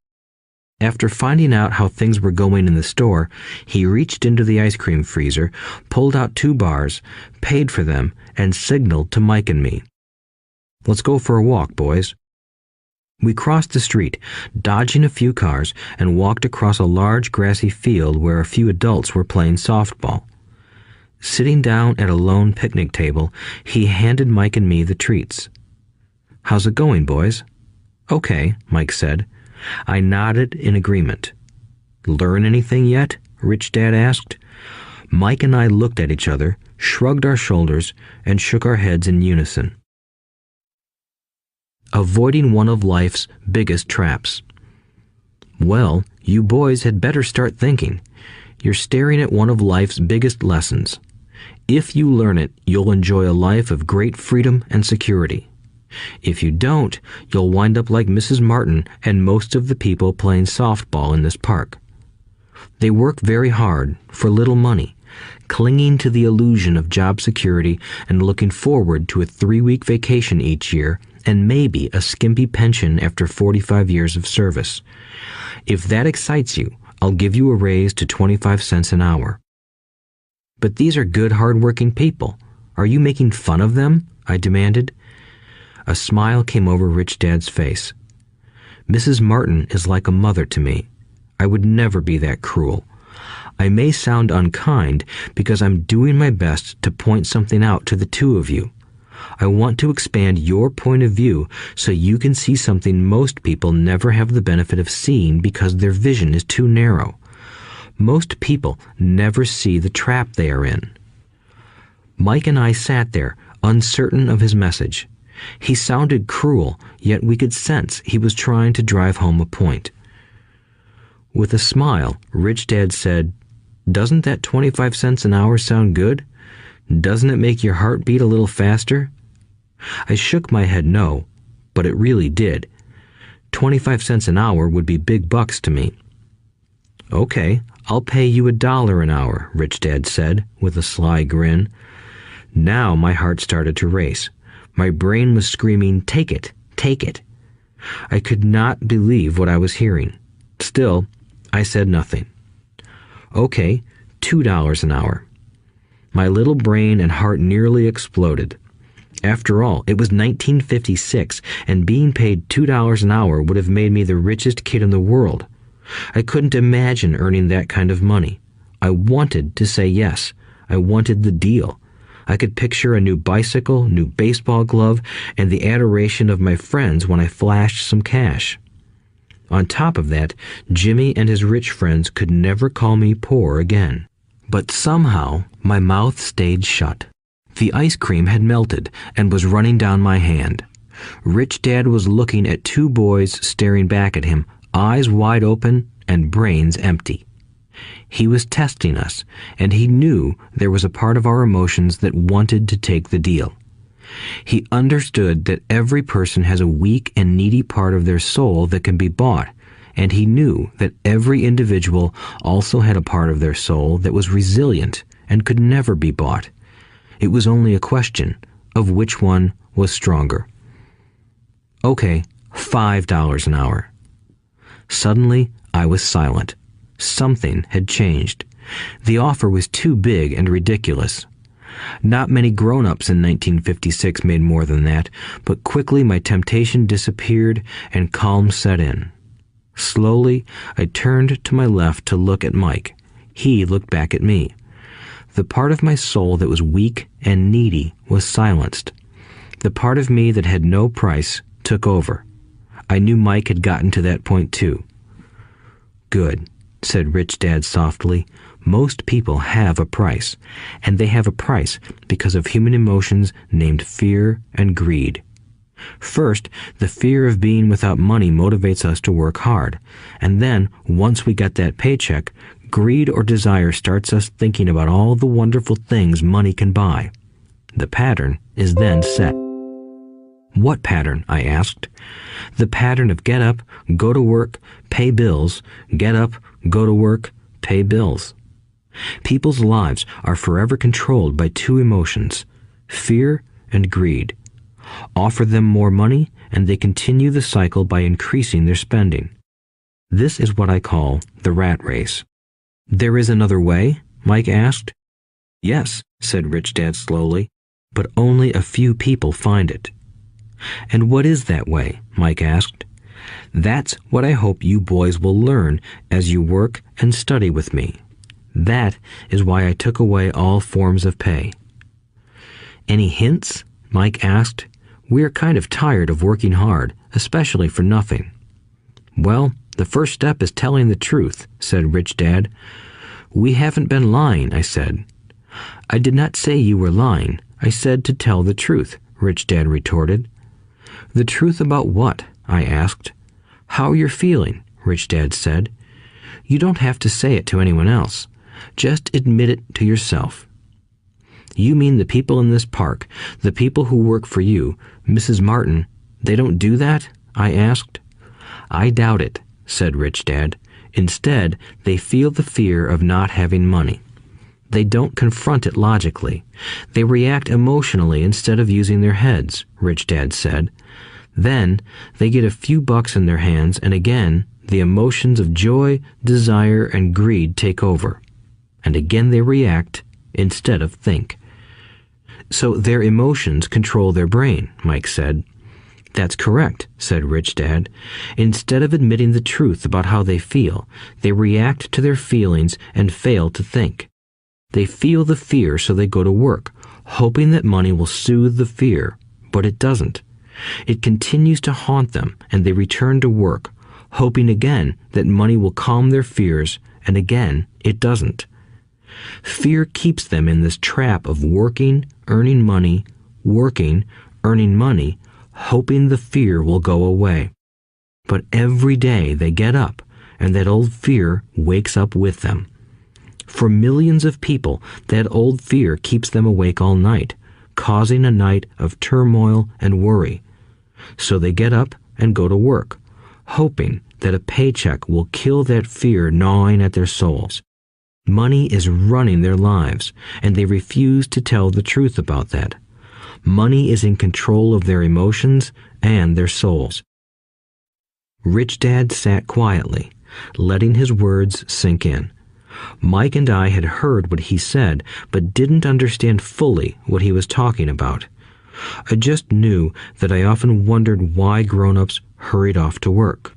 After finding out how things were going in the store, he reached into the ice cream freezer, pulled out 2 bars, paid for them, and signaled to Mike and me. "Let's go for a walk, boys." We crossed the street, dodging a few cars, and walked across a large grassy field where a few adults were playing softball. Sitting down at a lone picnic table, he handed Mike and me the treats. "How's it going, boys?" "Okay," Mike said. I nodded in agreement. "Learn anything yet?" Rich Dad asked. Mike and I looked at each other, shrugged our shoulders, and shook our heads in unison. Avoiding one of life's biggest traps. Well, you boys had better start thinking. You're staring at one of life's biggest lessons. If you learn it, you'll enjoy a life of great freedom and security. If you don't, you'll wind up like Mrs. Martin and most of the people playing softball in this park. They work very hard for little money, clinging to the illusion of job security and looking forward to a 3-week vacation each year and maybe a skimpy pension after 45 years of service. If that excites you, I'll give you a raise to 25 cents an hour. But these are good, hard-working people. Are you making fun of them? I demanded. A smile came over Rich Dad's face. Mrs. Martin is like a mother to me. I would never be that cruel. I may sound unkind because I'm doing my best to point something out to the 2 of you. I want to expand your point of view so you can see something most people never have the benefit of seeing because their vision is too narrow. Most people never see the trap they are in. Mike and I sat there, uncertain of his message. He sounded cruel, yet we could sense he was trying to drive home a point. With a smile, Rich Dad said, "Doesn't that 25 cents an hour sound good? Doesn't it make your heart beat a little faster?" I shook my head no, but it really did. 25 cents an hour would be big bucks to me. "Okay, I'll pay you $1 an hour," Rich Dad said, with a sly grin. Now my heart started to race. My brain was screaming, "Take it, take it." I could not believe what I was hearing. Still, I said nothing. "Okay, $2 an hour." My little brain and heart nearly exploded. After all, it was 1956, and being paid $2 an hour would have made me the richest kid in the world. I couldn't imagine earning that kind of money. I wanted to say yes. I wanted the deal. I could picture a new bicycle, new baseball glove, and the adoration of my friends when I flashed some cash. On top of that, Jimmy and his rich friends could never call me poor again. But somehow, my mouth stayed shut. The ice cream had melted and was running down my hand. Rich Dad was looking at two boys staring back at him, eyes wide open and brains empty. He was testing us, and he knew there was a part of our emotions that wanted to take the deal. He understood that every person has a weak and needy part of their soul that can be bought, and he knew that every individual also had a part of their soul that was resilient and could never be bought. It was only a question of which one was stronger. Okay, $5 an hour. Suddenly, I was silent. Something had changed. The offer was too big and ridiculous. Not many grown-ups in 1956 made more than that, but quickly my temptation disappeared and calm set in. Slowly, I turned to my left to look at Mike. He looked back at me. The part of my soul that was weak and needy was silenced. The part of me that had no price took over. I knew Mike had gotten to that point too. "Good," said Rich Dad softly. "Most people have a price, and they have a price because of human emotions named fear and greed. First, the fear of being without money motivates us to work hard, and then, once we get that paycheck, greed or desire starts us thinking about all the wonderful things money can buy. The pattern is then set." "What pattern?" I asked. "The pattern of get up, go to work, pay bills, get up, go to work, pay bills." People's lives are forever controlled by two emotions, fear and greed. Offer them more money, and they continue the cycle by increasing their spending. This is what I call the rat race. "There is another way?" Mike asked. "Yes," said Rich Dad slowly, "but only a few people find it." "And what is that way?" Mike asked. "That's what I hope you boys will learn as you work and study with me. That is why I took away all forms of pay." "Any hints?" Mike asked. "We're kind of tired of working hard, especially for nothing." "Well, the first step is telling the truth," said Rich Dad. "We haven't been lying," I said. "I did not say you were lying. I said to tell the truth," Rich Dad retorted. "The truth about what?" I asked. "How you're feeling," Rich Dad said. "You don't have to say it to anyone else. Just admit it to yourself." "You mean the people in this park, the people who work for you, Mrs. Martin, they don't do that?" I asked. "I doubt it," said Rich Dad. "Instead, they feel the fear of not having money. They don't confront it logically. They react emotionally instead of using their heads," Rich Dad said. "Then they get a few bucks in their hands, and again, the emotions of joy, desire, and greed take over. And again they react instead of think." "So their emotions control their brain," Mike said. "That's correct," said Rich Dad. "Instead of admitting the truth about how they feel, they react to their feelings and fail to think. They feel the fear, so they go to work, hoping that money will soothe the fear, but it doesn't. It continues to haunt them, and they return to work, hoping again that money will calm their fears, and again it doesn't. Fear keeps them in this trap of working, earning money, working, earning money, hoping the fear will go away. But every day they get up, and that old fear wakes up with them. For millions of people, that old fear keeps them awake all night, causing a night of turmoil and worry. So they get up and go to work, hoping that a paycheck will kill that fear gnawing at their souls. Money is running their lives, and they refuse to tell the truth about that. Money is in control of their emotions and their souls." Rich Dad sat quietly, letting his words sink in. Mike and I had heard what he said, but didn't understand fully what he was talking about. I just knew that I often wondered why grown-ups hurried off to work.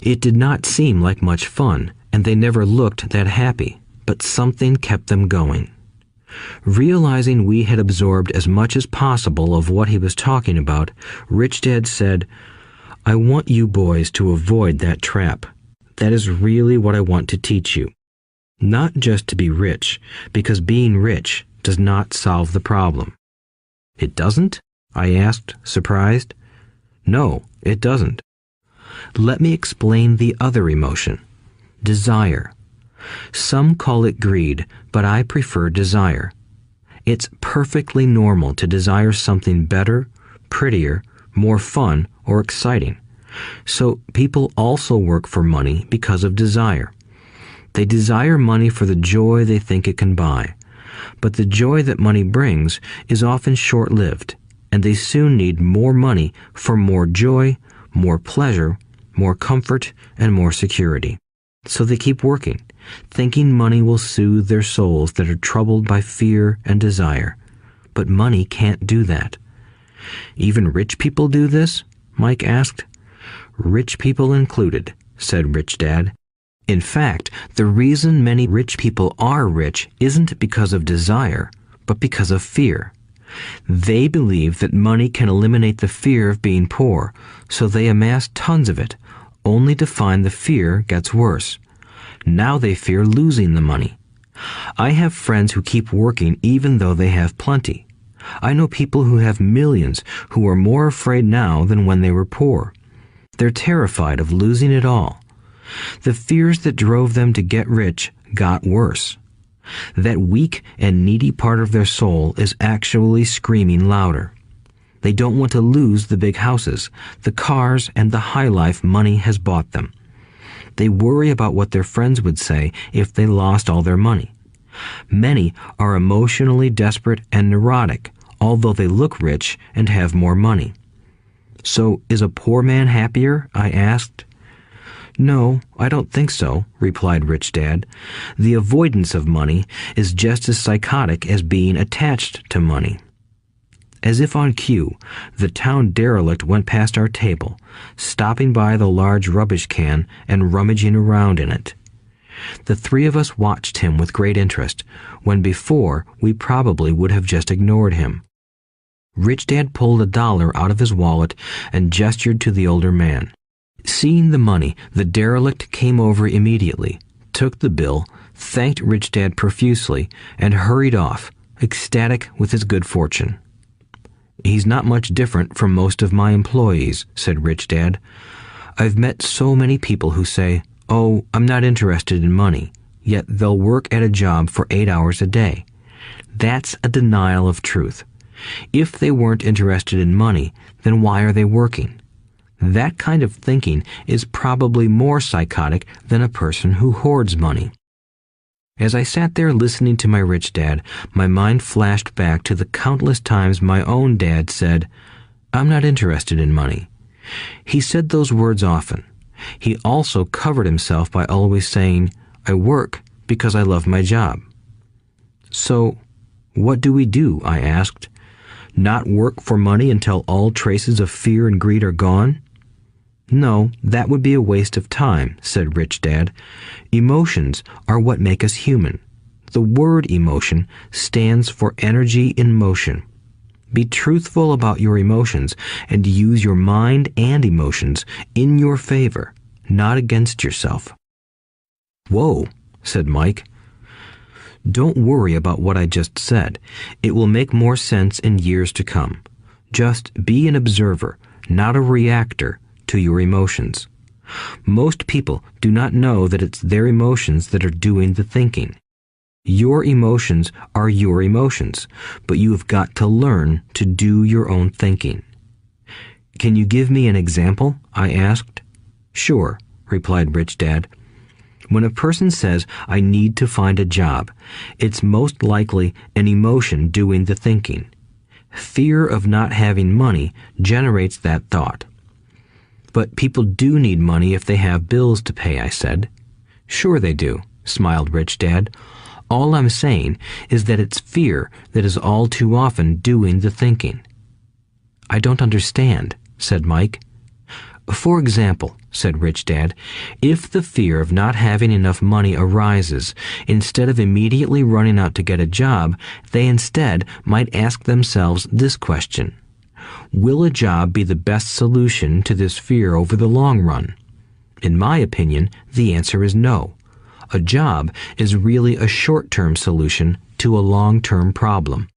It did not seem like much fun, and they never looked that happy, but something kept them going. Realizing we had absorbed as much as possible of what he was talking about, Rich Dad said, "I want you boys to avoid that trap. That is really what I want to teach you. Not just to be rich, because being rich does not solve the problem." "It doesn't?" I asked, surprised. No, it doesn't. Let me explain the other emotion, desire. Some call it greed, but I prefer desire. It's perfectly normal to desire something better, prettier, more fun, or exciting. So people also work for money because of desire. They desire money for the joy they think it can buy. But the joy that money brings is often short-lived, and they soon need more money for more joy, more pleasure, more comfort, and more security. So they keep working, thinking money will soothe their souls that are troubled by fear and desire. But money can't do that. Even rich people do this? Mike asked. Rich people included, said Rich Dad. In fact, the reason many rich people are rich isn't because of desire, but because of fear. They believe that money can eliminate the fear of being poor, so they amass tons of it, only to find the fear gets worse. Now they fear losing the money. I have friends who keep working even though they have plenty. I know people who have millions who are more afraid now than when they were poor. They're terrified of losing it all. The fears that drove them to get rich got worse. That weak and needy part of their soul is actually screaming louder. They don't want to lose the big houses, the cars, and the high life money has bought them. They worry about what their friends would say if they lost all their money. Many are emotionally desperate and neurotic, although they look rich and have more money. So, is a poor man happier? I asked. No, I don't think so, replied Rich Dad. The avoidance of money is just as psychotic as being attached to money. As if on cue, the town derelict went past our table, stopping by the large rubbish can and rummaging around in it. The three of us watched him with great interest, when before we probably would have just ignored him. Rich Dad pulled $1 out of his wallet and gestured to the older man. Seeing the money, the derelict came over immediately, took the bill, thanked Rich Dad profusely, and hurried off, ecstatic with his good fortune. He's not much different from most of my employees, said Rich Dad. I've met so many people who say, "Oh, I'm not interested in money," yet they'll work at a job for 8 hours a day. That's a denial of truth. If they weren't interested in money, then why are they working? That kind of thinking is probably more psychotic than a person who hoards money. As I sat there listening to my Rich Dad, my mind flashed back to the countless times my own dad said, "I'm not interested in money." He said those words often. He also covered himself by always saying, "I work because I love my job." So, what do we do? I asked. Not work for money until all traces of fear and greed are gone? No, that would be a waste of time, said Rich Dad. Emotions are what make us human. The word emotion stands for energy in motion. Be truthful about your emotions and use your mind and emotions in your favor, not against yourself. Whoa, said Mike. Don't worry about what I just said. It will make more sense in years to come. Just be an observer, not a reactor to your emotions. Most people do not know that it's their emotions that are doing the thinking. Your emotions are your emotions, but you have got to learn to do your own thinking. Can you give me an example? I asked. Sure, replied Rich Dad. When a person says, "I need to find a job," it's most likely an emotion doing the thinking. Fear of not having money generates that thought. But people do need money if they have bills to pay, I said. Sure they do, smiled Rich Dad. All I'm saying is that it's fear that is all too often doing the thinking. I don't understand, said Mike. For example, said Rich Dad, if the fear of not having enough money arises, instead of immediately running out to get a job, they instead might ask themselves this question. Will a job be the best solution to this fear over the long run? In my opinion, the answer is no. A job is really a short-term solution to a long-term problem.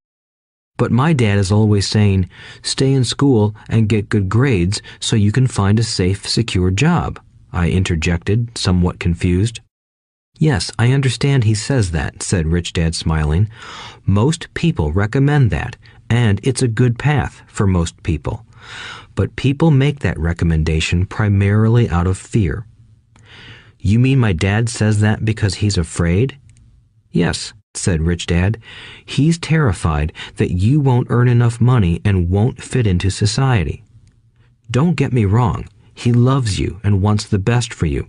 But my dad is always saying, stay in school and get good grades so you can find a safe, secure job, I interjected, somewhat confused. Yes, I understand he says that, said Rich Dad, smiling. Most people recommend that, and it's a good path for most people. But people make that recommendation primarily out of fear. You mean my dad says that because he's afraid? Yes, said Rich Dad. He's terrified that you won't earn enough money and won't fit into society. Don't get me wrong. He loves you and wants the best for you.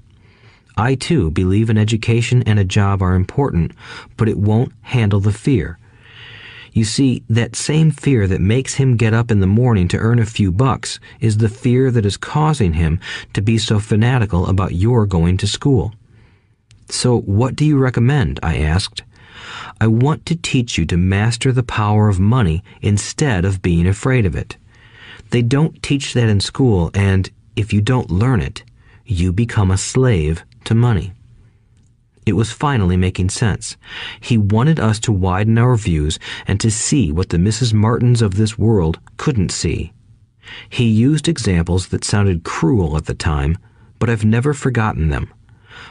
I, too, believe an education and a job are important, but it won't handle the fear. You see, that same fear that makes him get up in the morning to earn a few bucks is the fear that is causing him to be so fanatical about your going to school. So what do you recommend? I asked. I want to teach you to master the power of money instead of being afraid of it. They don't teach that in school, and if you don't learn it, you become a slave to money. It was finally making sense. He wanted us to widen our views and to see what the Mrs. Martins of this world couldn't see. He used examples that sounded cruel at the time, but I've never forgotten them.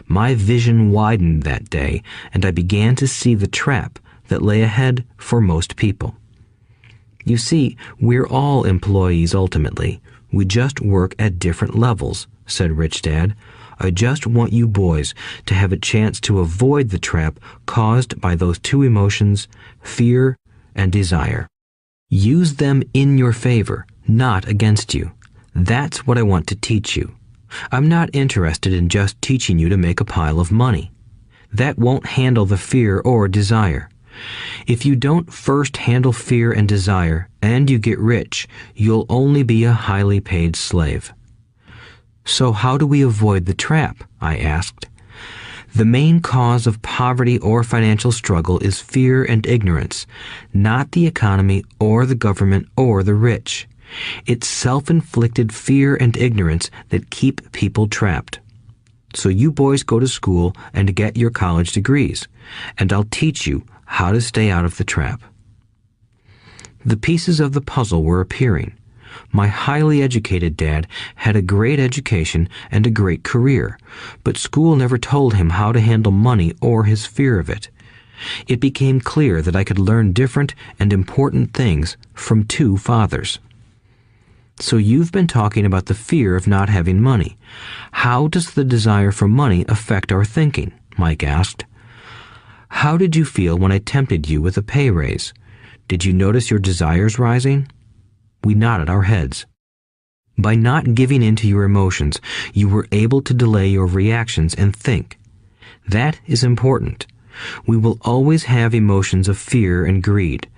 My vision widened that day, and I began to see the trap that lay ahead for most people. You see, we're all employees ultimately. We just work at different levels, said Rich Dad. I just want you boys to have a chance to avoid the trap caused by those two emotions, fear and desire. Use them in your favor, not against you. That's what I want to teach you. I'm not interested in just teaching you to make a pile of money. That won't handle the fear or desire. If you don't first handle fear and desire, and you get rich, you'll only be a highly paid slave. So how do we avoid the trap? I asked. The main cause of poverty or financial struggle is fear and ignorance, not the economy or the government or the rich. It's self-inflicted fear and ignorance that keep people trapped. So you boys go to school and get your college degrees, and I'll teach you how to stay out of the trap. The pieces of the puzzle were appearing. My highly educated dad had a great education and a great career, but school never told him how to handle money or his fear of it. It became clear that I could learn different and important things from two fathers. So you've been talking about the fear of not having money. How does the desire for money affect our thinking? Mike asked. How did you feel when I tempted you with a pay raise? Did you notice your desires rising? We nodded our heads. By not giving in to your emotions, you were able to delay your reactions and think. That is important. We will always have emotions of fear and greed.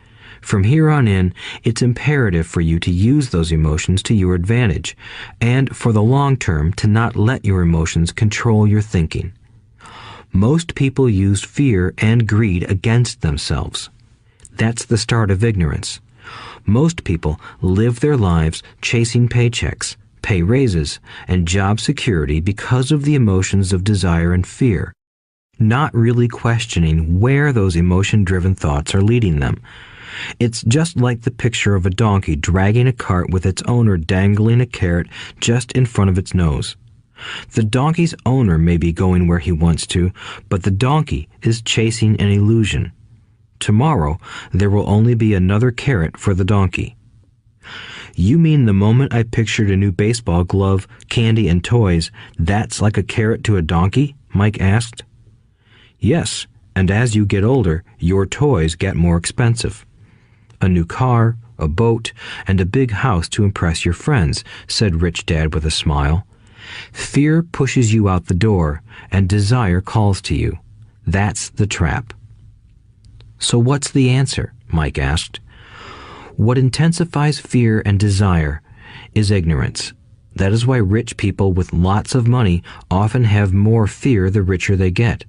From here on in, it's imperative for you to use those emotions to your advantage, and for the long term to not let your emotions control your thinking. Most people use fear and greed against themselves. That's the start of ignorance. Most people live their lives chasing paychecks, pay raises, and job security because of the emotions of desire and fear, not really questioning where those emotion-driven thoughts are leading them. It's just like the picture of a donkey dragging a cart with its owner dangling a carrot just in front of its nose. The donkey's owner may be going where he wants to, but the donkey is chasing an illusion. Tomorrow, there will only be another carrot for the donkey. You mean the moment I pictured a new baseball glove, candy, and toys, that's like a carrot to a donkey? Mike asked. Yes, and as you get older, your toys get more expensive. A new car, a boat, and a big house to impress your friends, said Rich Dad with a smile. Fear pushes you out the door, and desire calls to you. That's the trap. So what's the answer? Mike asked. What intensifies fear and desire is ignorance. That is why rich people with lots of money often have more fear the richer they get.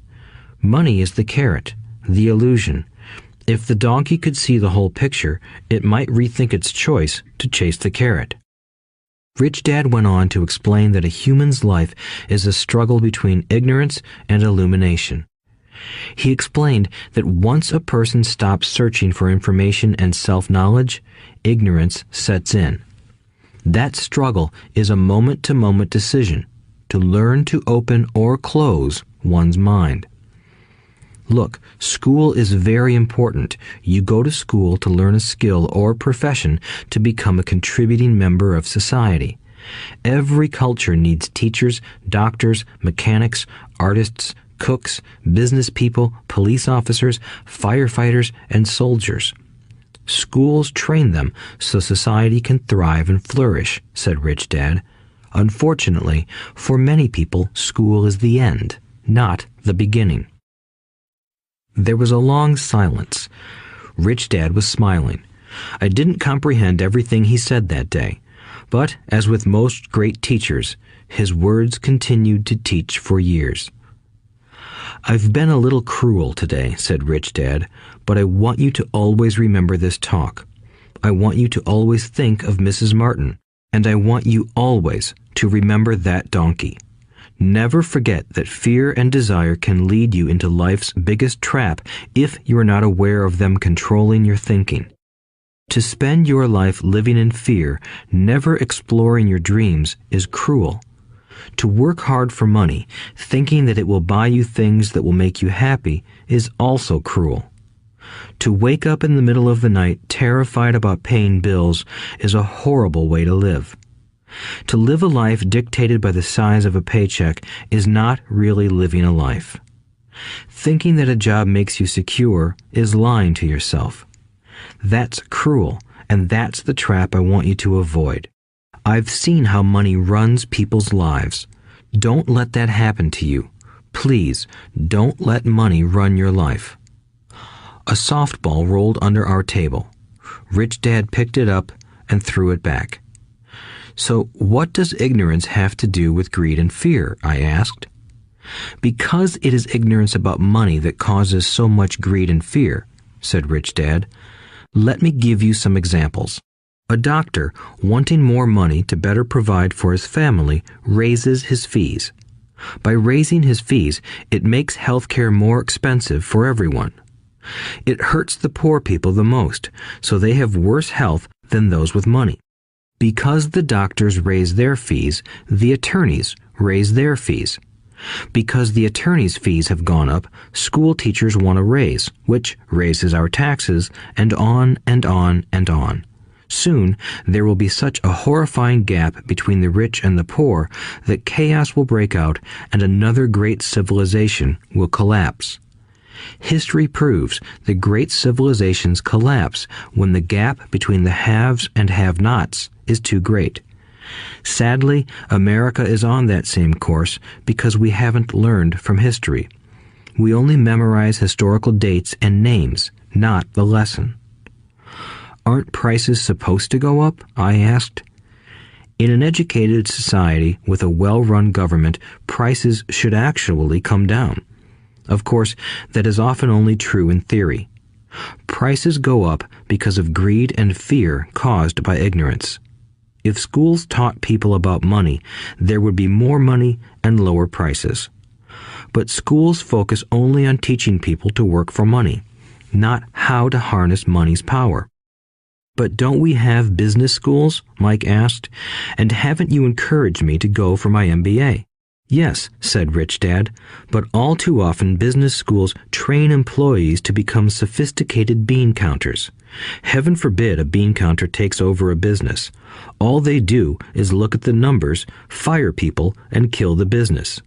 Money is the carrot, the illusion. If the donkey could see the whole picture, it might rethink its choice to chase the carrot. Rich Dad went on to explain that a human's life is a struggle between ignorance and illumination. He explained that once a person stops searching for information and self-knowledge, ignorance sets in. That struggle is a moment-to-moment decision to learn to open or close one's mind. Look, school is very important. You go to school to learn a skill or profession to become a contributing member of society. Every culture needs teachers, doctors, mechanics, artists, cooks, business people, police officers, firefighters, and soldiers. Schools train them so society can thrive and flourish, said Rich Dad. Unfortunately, for many people, school is the end, not the beginning. There was a long silence. Rich Dad was smiling. I didn't comprehend everything he said that day, but as with most great teachers, his words continued to teach for years. I've been a little cruel today, said Rich Dad, but I want you to always remember this talk. I want you to always think of Mrs. Martin, and I want you always to remember that donkey. Never forget that fear and desire can lead you into life's biggest trap if you are not aware of them controlling your thinking. To spend your life living in fear, never exploring your dreams, is cruel. To work hard for money, thinking that it will buy you things that will make you happy, is also cruel. To wake up in the middle of the night terrified about paying bills is a horrible way to live. To live a life dictated by the size of a paycheck is not really living a life. Thinking that a job makes you secure is lying to yourself. That's cruel, and that's the trap I want you to avoid. I've seen how money runs people's lives. Don't let that happen to you. Please, don't let money run your life. A softball rolled under our table. Rich Dad picked it up and threw it back. So what does ignorance have to do with greed and fear? I asked. Because it is ignorance about money that causes so much greed and fear, said Rich Dad. Let me give you some examples. A doctor, wanting more money to better provide for his family, raises his fees. By raising his fees, it makes healthcare more expensive for everyone. It hurts the poor people the most, so they have worse health than those with money. Because the doctors raise their fees, the attorneys raise their fees. Because the attorneys' fees have gone up, school teachers want a raise, which raises our taxes, and on and on and on. Soon, there will be such a horrifying gap between the rich and the poor that chaos will break out and another great civilization will collapse. History proves that great civilizations collapse when the gap between the haves and have-nots is too great. Sadly, America is on that same course because we haven't learned from history. We only memorize historical dates and names, not the lesson. Aren't prices supposed to go up? I asked. In an educated society with a well-run government, prices should actually come down. Of course, that is often only true in theory. Prices go up because of greed and fear caused by ignorance. If schools taught people about money, there would be more money and lower prices. But schools focus only on teaching people to work for money, not how to harness money's power. But don't we have business schools? Mike asked. And haven't you encouraged me to go for my MBA? Yes, said Rich Dad, but all too often business schools train employees to become sophisticated bean counters. Heaven forbid a bean counter takes over a business. All they do is look at the numbers, fire people, and kill the business.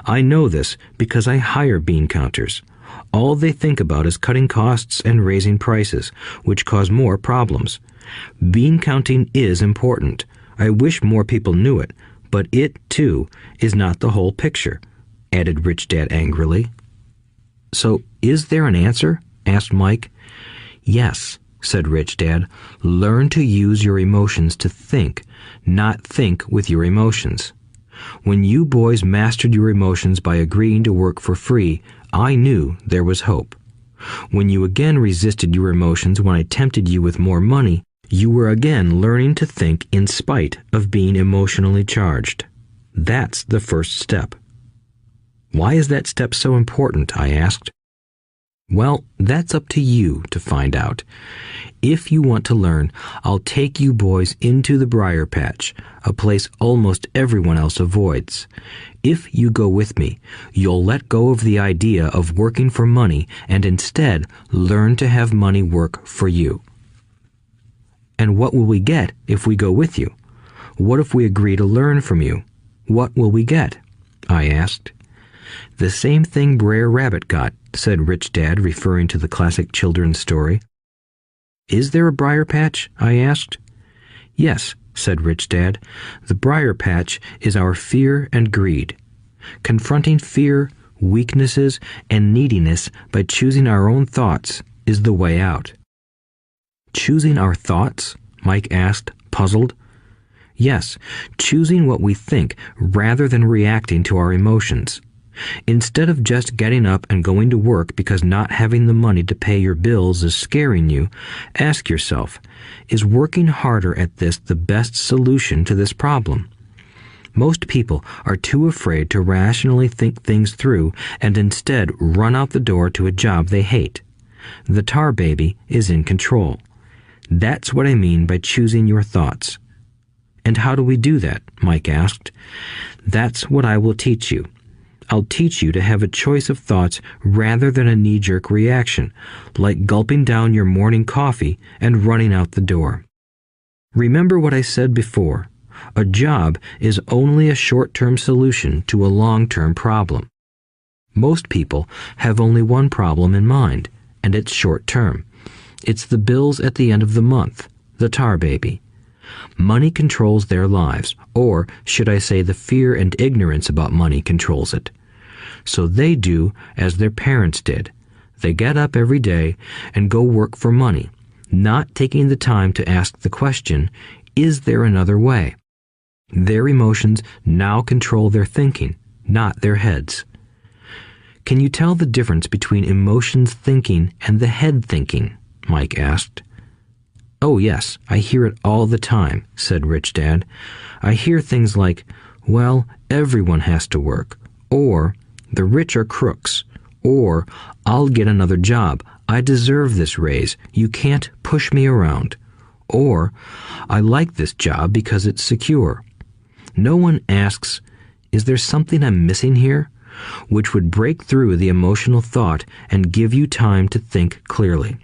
I know this because I hire bean counters. All they think about is cutting costs and raising prices, which cause more problems. Bean counting is important. I wish more people knew it, but it, too, is not the whole picture, added Rich Dad angrily. So, is there an answer? Asked Mike. Yes, said Rich Dad. Learn to use your emotions to think, not think with your emotions. When you boys mastered your emotions by agreeing to work for free, I knew there was hope. When you again resisted your emotions when I tempted you with more money, you were again learning to think in spite of being emotionally charged. That's the first step. Why is that step so important? I asked. Well, that's up to you to find out. If you want to learn, I'll take you boys into the briar patch, a place almost everyone else avoids. If you go with me, you'll let go of the idea of working for money and instead learn to have money work for you. And what will we get if we go with you? What if we agree to learn from you? What will we get? I asked. The same thing Brer Rabbit got, said Rich Dad, referring to the classic children's story. Is there a briar patch? I asked. Yes, said Rich Dad. The briar patch is our fear and greed. Confronting fear, weaknesses, and neediness by choosing our own thoughts is the way out. Choosing our thoughts? Mike asked, puzzled. Yes, choosing what we think rather than reacting to our emotions. Instead of just getting up and going to work because not having the money to pay your bills is scaring you, ask yourself, is working harder at this the best solution to this problem? Most people are too afraid to rationally think things through and instead run out the door to a job they hate. The tar baby is in control. That's what I mean by choosing your thoughts. And how do we do that? Mike asked. That's what I will teach you. I'll teach you to have a choice of thoughts rather than a knee-jerk reaction, like gulping down your morning coffee and running out the door. Remember what I said before. A job is only a short-term solution to a long-term problem. Most people have only one problem in mind, and it's short-term. It's the bills at the end of the month, the tar baby. Money controls their lives, or should I say the fear and ignorance about money controls it. So they do as their parents did. They get up every day and go work for money, not taking the time to ask the question, is there another way? Their emotions now control their thinking, not their heads. Can you tell the difference between emotions thinking and the head thinking? Mike asked. Oh yes, I hear it all the time, said Rich Dad. I hear things like, well, everyone has to work, or the rich are crooks, or I'll get another job, I deserve this raise, you can't push me around, or I like this job because it's secure. No one asks, is there something I'm missing here? Which would break through the emotional thought and give you time to think clearly.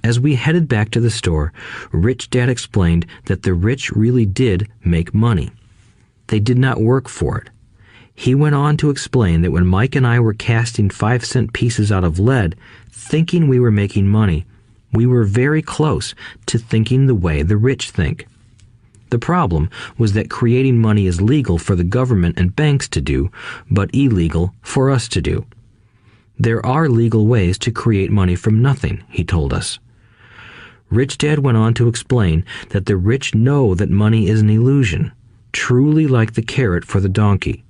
As we headed back to the store, Rich Dad explained that the rich really did make money. They did not work for it. He went on to explain that when Mike and I were casting 5-cent pieces out of lead, thinking we were making money, we were very close to thinking the way the rich think. The problem was that creating money is legal for the government and banks to do, but illegal for us to do. There are legal ways to create money from nothing, he told us. Rich Dad went on to explain that the rich know that money is an illusion, truly like the carrot for the donkey.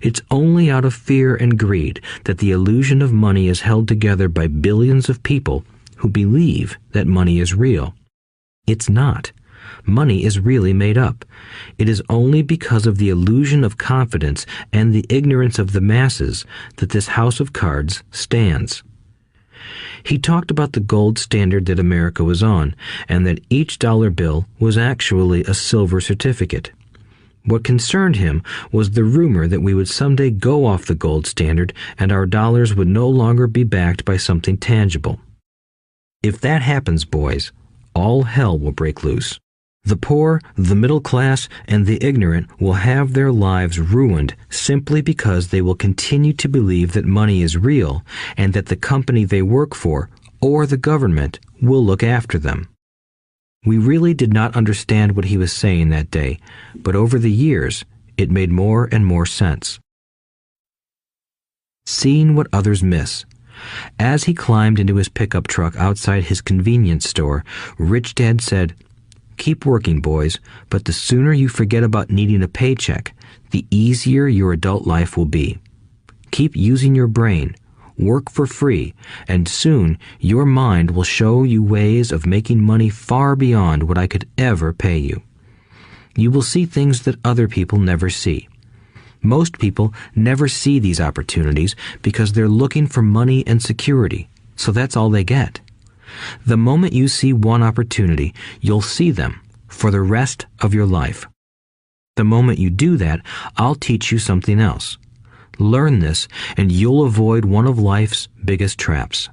It's only out of fear and greed that the illusion of money is held together by billions of people who believe that money is real. It's not. Money is really made up. It is only because of the illusion of confidence and the ignorance of the masses that this house of cards stands. He talked about the gold standard that America was on, and that each dollar bill was actually a silver certificate. What concerned him was the rumor that we would someday go off the gold standard and our dollars would no longer be backed by something tangible. If that happens, boys, all hell will break loose. The poor, the middle class, and the ignorant will have their lives ruined simply because they will continue to believe that money is real and that the company they work for, or the government, will look after them. We really did not understand what he was saying that day, but over the years, it made more and more sense. Seeing what others miss. As he climbed into his pickup truck outside his convenience store, Rich Dad said, "Keep working, boys, but the sooner you forget about needing a paycheck, the easier your adult life will be. Keep using your brain, work for free, and soon your mind will show you ways of making money far beyond what I could ever pay you. You will see things that other people never see. Most people never see these opportunities because they're looking for money and security, so that's all they get. The moment you see one opportunity, you'll see them for the rest of your life. The moment you do that, I'll teach you something else. Learn this, and you'll avoid one of life's biggest traps.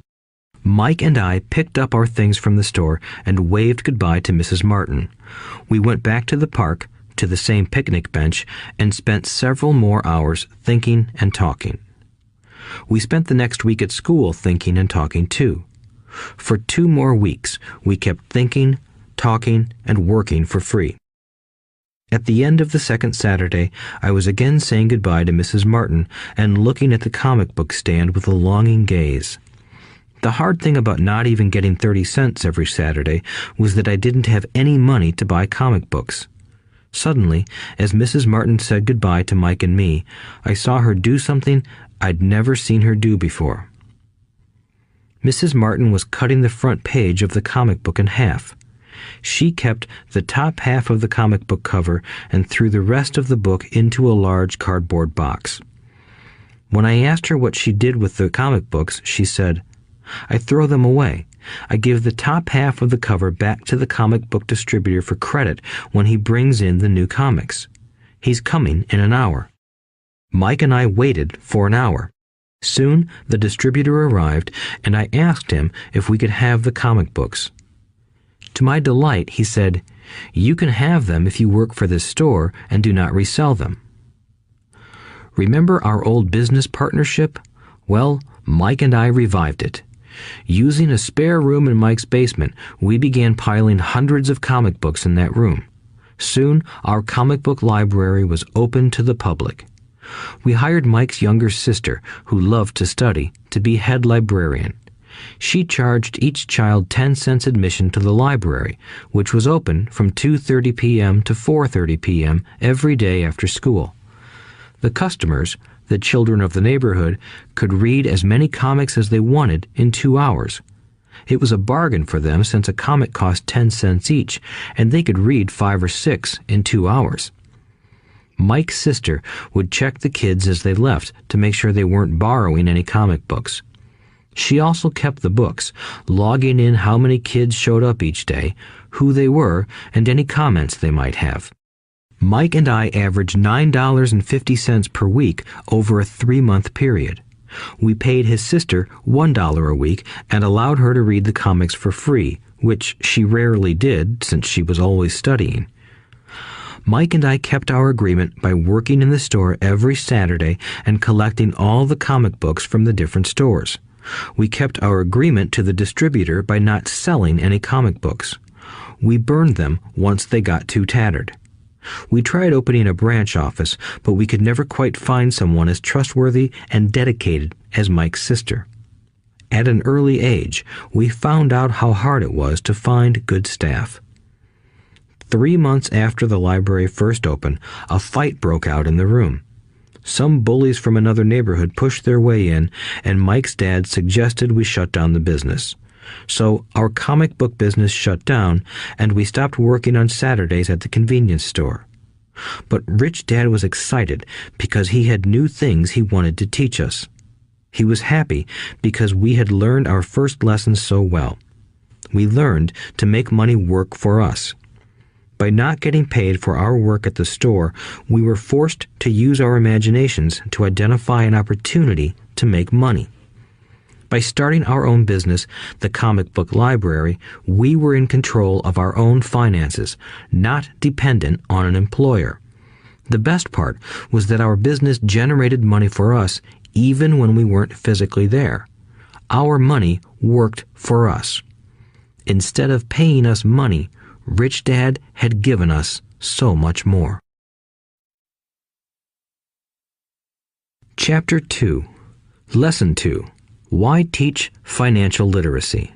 Mike and I picked up our things from the store and waved goodbye to Mrs. Martin. We went back to the park, to the same picnic bench, and spent several more hours thinking and talking. We spent the next week at school thinking and talking too. For 2 more weeks, we kept thinking, talking, and working for free. At the end of the second Saturday, I was again saying goodbye to Mrs. Martin and looking at the comic book stand with a longing gaze. The hard thing about not even getting 30 cents every Saturday was that I didn't have any money to buy comic books. Suddenly, as Mrs. Martin said goodbye to Mike and me, I saw her do something I'd never seen her do before. Mrs. Martin was cutting the front page of the comic book in half. She kept the top half of the comic book cover and threw the rest of the book into a large cardboard box. When I asked her what she did with the comic books, she said, "I throw them away. I give the top half of the cover back to the comic book distributor for credit when he brings in the new comics. He's coming in an hour." Mike and I waited for an hour. Soon the distributor arrived, and I asked him if we could have the comic books. To my delight, he said, "You can have them if you work for this store and do not resell them." Remember our old business partnership? Well, Mike and I revived it. Using a spare room in Mike's basement, we began piling hundreds of comic books in that room. Soon, our comic book library was open to the public. We hired Mike's younger sister, who loved to study, to be head librarian. She charged each child 10 cents admission to the library, which was open from 2:30 p.m. to 4:30 p.m. every day after school. The customers, the children of the neighborhood, could read as many comics as they wanted in 2 hours. It was a bargain for them since a comic cost 10 cents each, and they could read 5 or 6 in 2 hours. Mike's sister would check the kids as they left to make sure they weren't borrowing any comic books. She also kept the books, logging in how many kids showed up each day, who they were, and any comments they might have. Mike and I averaged $9.50 per week over a 3-month period. We paid his sister $1 a week and allowed her to read the comics for free, which she rarely did since she was always studying. Mike and I kept our agreement by working in the store every Saturday and collecting all the comic books from the different stores. We kept our agreement to the distributor by not selling any comic books. We burned them once they got too tattered. We tried opening a branch office, but we could never quite find someone as trustworthy and dedicated as Mike's sister. At an early age, we found out how hard it was to find good staff. 3 months after the library first opened, a fight broke out in the room. Some bullies from another neighborhood pushed their way in, and Mike's dad suggested we shut down the business. So our comic book business shut down, and we stopped working on Saturdays at the convenience store. But Rich Dad was excited because he had new things he wanted to teach us. He was happy because we had learned our first lessons so well. We learned to make money work for us. By not getting paid for our work at the store, we were forced to use our imaginations to identify an opportunity to make money. By starting our own business, the comic book library, we were in control of our own finances, not dependent on an employer. The best part was that our business generated money for us even when we weren't physically there. Our money worked for us. Instead of paying us money, Rich Dad had given us so much more. Chapter 2. Lesson 2. Why teach financial literacy?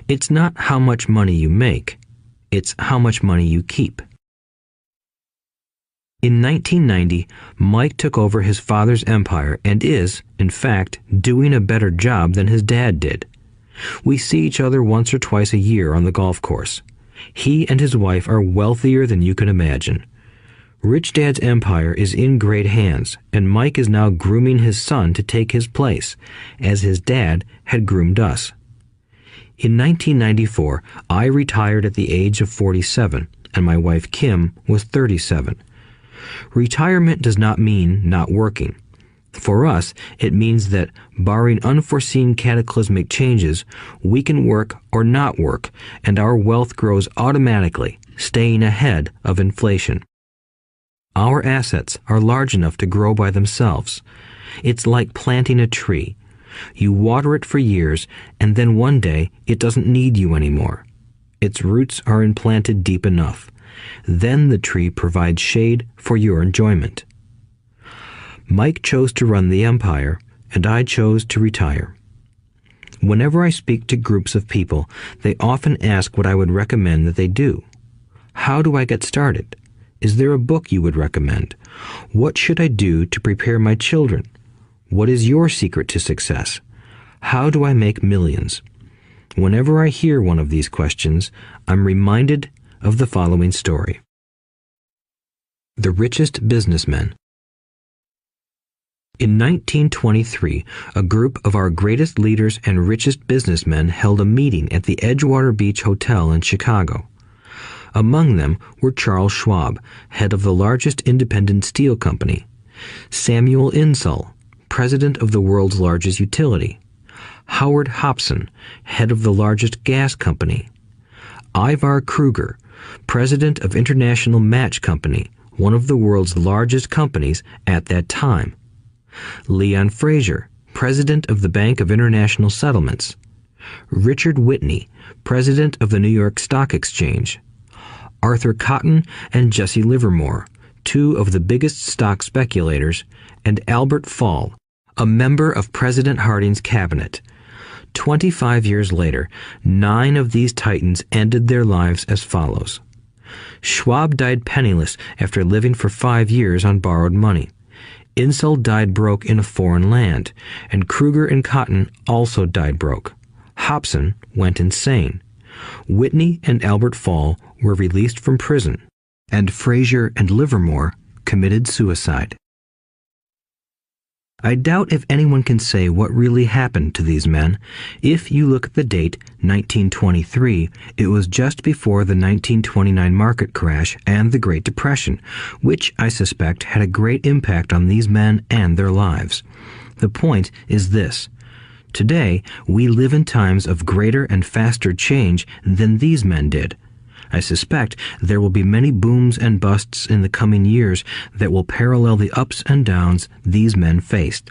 It's not how much money you make, it's how much money you keep. In 1990, Mike took over his father's empire and is, in fact, doing a better job than his dad did. We see each other once or twice a year on the golf course. He and his wife are wealthier than you can imagine. Rich Dad's empire is in great hands, and Mike is now grooming his son to take his place, as his dad had groomed us. In 1994, I retired at the age of 47, and my wife Kim was 37. Retirement does not mean not working. For us, it means that, barring unforeseen cataclysmic changes, we can work or not work, and our wealth grows automatically, staying ahead of inflation. Our assets are large enough to grow by themselves. It's like planting a tree. You water it for years, and then one day it doesn't need you anymore. Its roots are implanted deep enough. Then the tree provides shade for your enjoyment. Mike chose to run the empire, and I chose to retire. Whenever I speak to groups of people, they often ask what I would recommend that they do. How do I get started? Is there a book you would recommend? What should I do to prepare my children? What is your secret to success? How do I make millions? Whenever I hear one of these questions, I'm reminded of the following story. The Richest Businessmen. In 1923, a group of our greatest leaders and richest businessmen held a meeting at the Edgewater Beach Hotel in Chicago. Among them were Charles Schwab, head of the largest independent steel company; Samuel Insull, president of the world's largest utility; Howard Hobson, head of the largest gas company; Ivar Kruger, president of International Match Company, one of the world's largest companies at that time; Leon Fraser, president of the Bank of International Settlements; Richard Whitney, president of the New York Stock Exchange; Arthur Cotton and Jesse Livermore, two of the biggest stock speculators; and Albert Fall, a member of President Harding's cabinet. 25 years later, 9 of these titans ended their lives as follows. Schwab died penniless after living for 5 years on borrowed money. Insull died broke in a foreign land, and Kruger and Cotton also died broke. Hobson went insane. Whitney and Albert Fall were released from prison, and Fraser and Livermore committed suicide. I doubt if anyone can say what really happened to these men. If you look at the date, 1923, it was just before the 1929 market crash and the Great Depression, which I suspect had a great impact on these men and their lives. The point is this. Today, we live in times of greater and faster change than these men did. I suspect there will be many booms and busts in the coming years that will parallel the ups and downs these men faced.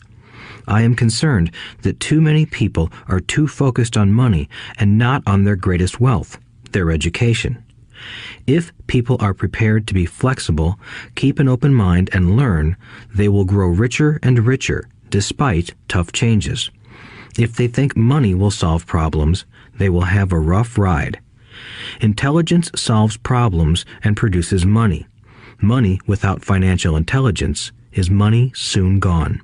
I am concerned that too many people are too focused on money and not on their greatest wealth, their education. If people are prepared to be flexible, keep an open mind, and learn, they will grow richer and richer despite tough changes. If they think money will solve problems, they will have a rough ride. Intelligence solves problems and produces money. Money without financial intelligence is money soon gone.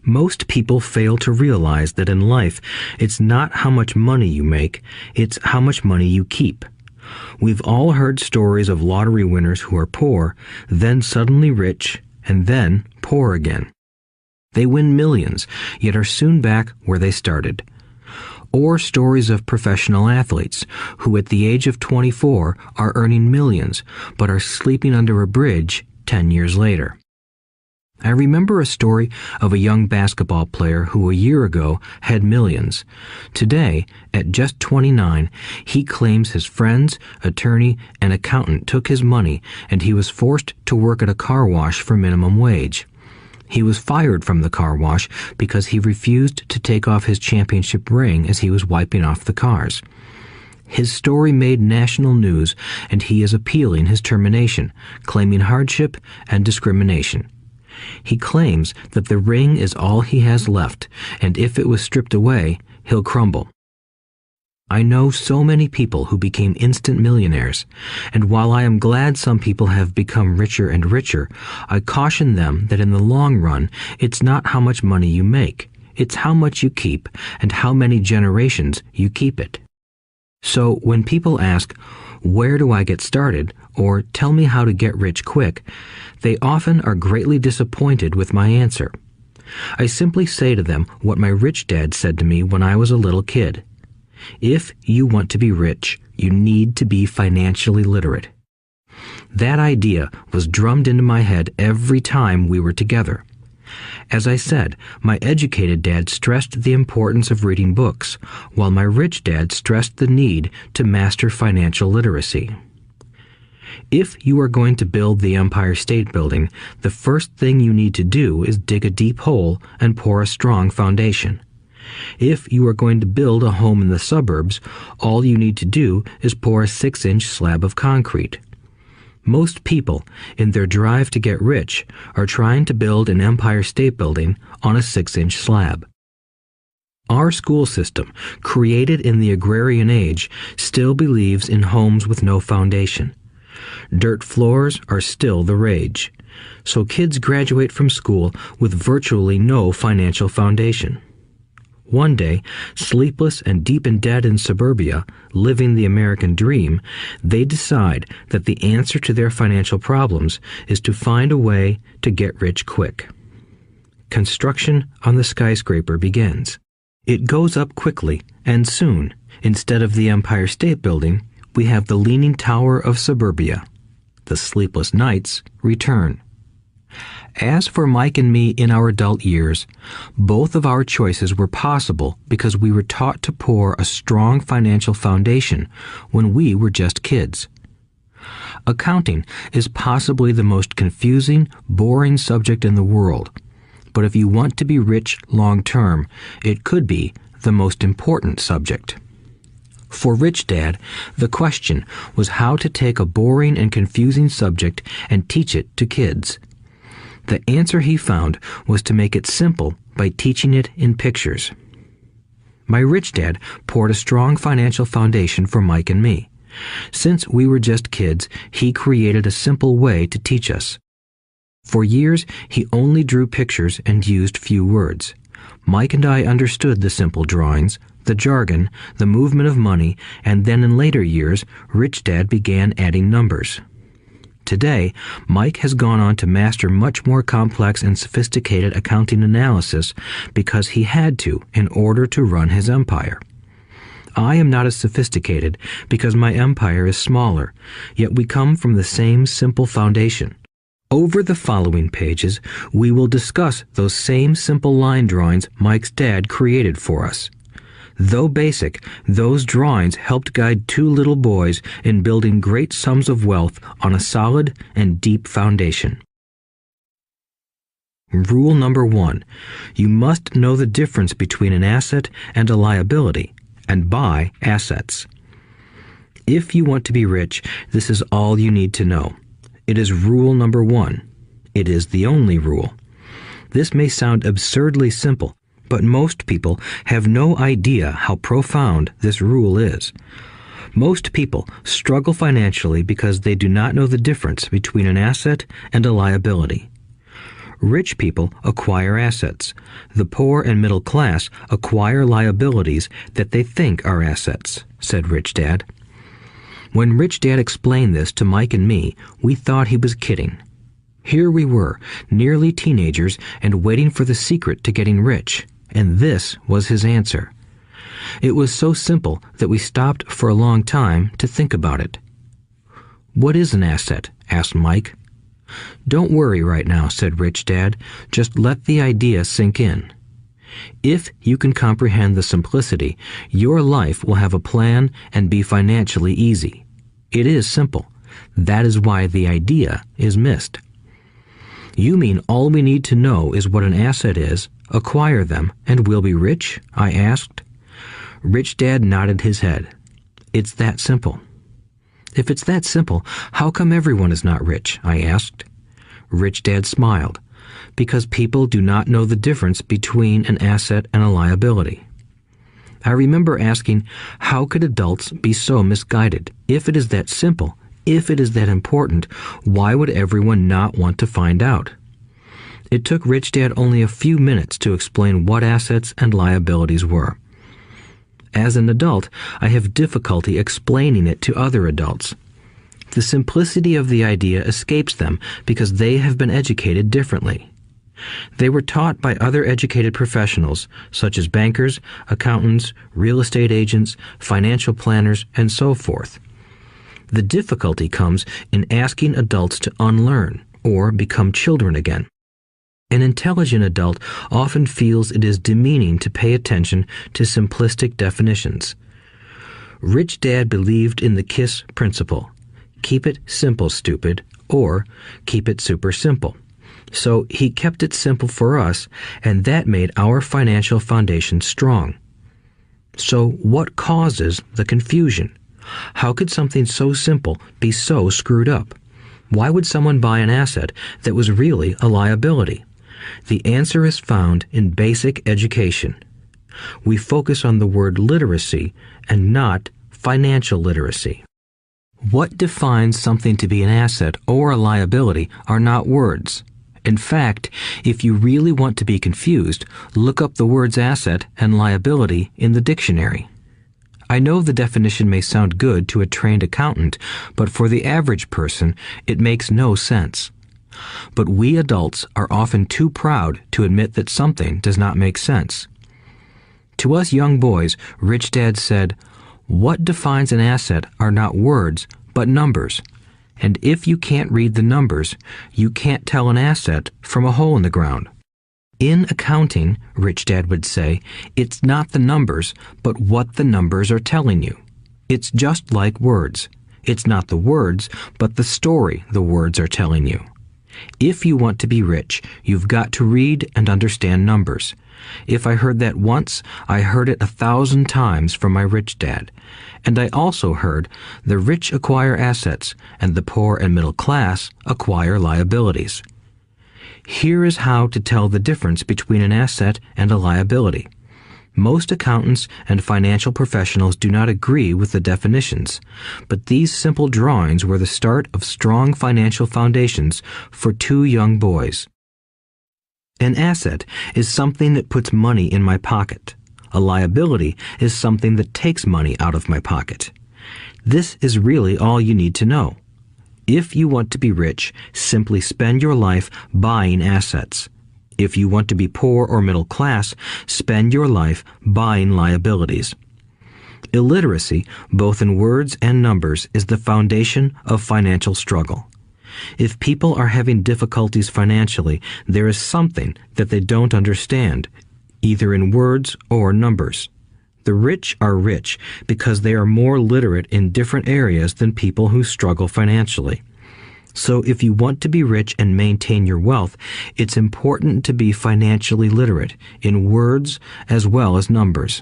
Most people fail to realize that in life, it's not how much money you make, it's how much money you keep. We've all heard stories of lottery winners who are poor, then suddenly rich, and then poor again. They win millions, yet are soon back where they started. Or stories of professional athletes who at the age of 24 are earning millions, but are sleeping under a bridge 10 years later. I remember a story of a young basketball player who a year ago had millions. Today, at just 29, he claims his friends, attorney, and accountant took his money and he was forced to work at a car wash for minimum wage. He was fired from the car wash because he refused to take off his championship ring as he was wiping off the cars. His story made national news, and he is appealing his termination, claiming hardship and discrimination. He claims that the ring is all he has left, and if it was stripped away, he'll crumble. I know so many people who became instant millionaires, and while I am glad some people have become richer and richer, I caution them that in the long run, it's not how much money you make, it's how much you keep and how many generations you keep it. So when people ask, "Where do I get started?" or "Tell me how to get rich quick," they often are greatly disappointed with my answer. I simply say to them what my rich dad said to me when I was a little kid. If you want to be rich, you need to be financially literate. That idea was drummed into my head every time we were together. As I said, my educated dad stressed the importance of reading books, while my rich dad stressed the need to master financial literacy. If you are going to build the Empire State Building, the first thing you need to do is dig a deep hole and pour a strong foundation. If you are going to build a home in the suburbs, all you need to do is pour a 6-inch slab of concrete. Most people, in their drive to get rich, are trying to build an Empire State Building on a 6-inch slab. Our school system, created in the agrarian age, still believes in homes with no foundation. Dirt floors are still the rage, so kids graduate from school with virtually no financial foundation. One day, sleepless and deep in debt in suburbia, living the American dream, they decide that the answer to their financial problems is to find a way to get rich quick. Construction on the skyscraper begins. It goes up quickly, and soon, instead of the Empire State Building, we have the Leaning Tower of suburbia. The sleepless nights return. As for Mike and me in our adult years, both of our choices were possible because we were taught to pour a strong financial foundation when we were just kids. Accounting is possibly the most confusing, boring subject in the world, but if you want to be rich long term, it could be the most important subject. For Rich Dad, the question was how to take a boring and confusing subject and teach it to kids. The answer he found was to make it simple by teaching it in pictures. My rich dad poured a strong financial foundation for Mike and me. Since we were just kids, he created a simple way to teach us. For years, he only drew pictures and used few words. Mike and I understood the simple drawings, the jargon, the movement of money, and then in later years, Rich Dad began adding numbers. Today, Mike has gone on to master much more complex and sophisticated accounting analysis because he had to in order to run his empire. I am not as sophisticated because my empire is smaller, yet we come from the same simple foundation. Over the following pages, we will discuss those same simple line drawings Mike's dad created for us. Though basic, those drawings helped guide two little boys in building great sums of wealth on a solid and deep foundation. Rule number 1. You must know the difference between an asset and a liability, and buy assets. If you want to be rich, this is all you need to know. It is rule number 1. It is the only rule. This may sound absurdly simple, but most people have no idea how profound this rule is. Most people struggle financially because they do not know the difference between an asset and a liability. Rich people acquire assets. The poor and middle class acquire liabilities that they think are assets, said Rich Dad. When Rich Dad explained this to Mike and me, we thought he was kidding. Here we were, nearly teenagers, and waiting for the secret to getting rich. And this was his answer. It was so simple that we stopped for a long time to think about it. "What is an asset?" asked Mike. "Don't worry right now," said Rich Dad. "Just let the idea sink in. If you can comprehend the simplicity, your life will have a plan and be financially easy. It is simple. That is why the idea is missed." "You mean all we need to know is what an asset is, acquire them, and we'll be rich?" I asked. Rich Dad nodded his head. "It's that simple." "If it's that simple, how come everyone is not rich?" I asked. Rich Dad smiled. "Because people do not know the difference between an asset and a liability." I remember asking, how could adults be so misguided? If it is that simple, if it is that important, why would everyone not want to find out? It took Rich Dad only a few minutes to explain what assets and liabilities were. As an adult, I have difficulty explaining it to other adults. The simplicity of the idea escapes them because they have been educated differently. They were taught by other educated professionals, such as bankers, accountants, real estate agents, financial planners, and so forth. The difficulty comes in asking adults to unlearn or become children again. An intelligent adult often feels it is demeaning to pay attention to simplistic definitions. Rich Dad believed in the KISS principle. Keep it simple, stupid, or keep it super simple. So he kept it simple for us, and that made our financial foundation strong. So what causes the confusion? How could something so simple be so screwed up? Why would someone buy an asset that was really a liability? The answer is found in basic education. We focus on the word literacy and not financial literacy. What defines something to be an asset or a liability are not words. In fact, if you really want to be confused, look up the words asset and liability in the dictionary. I know the definition may sound good to a trained accountant, but for the average person, it makes no sense. But we adults are often too proud to admit that something does not make sense. To us young boys, Rich Dad said, "What defines an asset are not words, but numbers. And if you can't read the numbers, you can't tell an asset from a hole in the ground." In accounting, Rich Dad would say, it's not the numbers, but what the numbers are telling you. It's just like words. It's not the words, but the story the words are telling you. If you want to be rich, you've got to read and understand numbers. If I heard that once, I heard it 1,000 times from my rich dad. And I also heard the rich acquire assets and the poor and middle class acquire liabilities. Here is how to tell the difference between an asset and a liability. Most accountants and financial professionals do not agree with the definitions, but these simple drawings were the start of strong financial foundations for two young boys. An asset is something that puts money in my pocket. A liability is something that takes money out of my pocket. This is really all you need to know. If you want to be rich, simply spend your life buying assets. If you want to be poor or middle class, spend your life buying liabilities. Illiteracy, both in words and numbers, is the foundation of financial struggle. If people are having difficulties financially, there is something that they don't understand, either in words or numbers. The rich are rich because they are more literate in different areas than people who struggle financially. So if you want to be rich and maintain your wealth, it's important to be financially literate in words as well as numbers.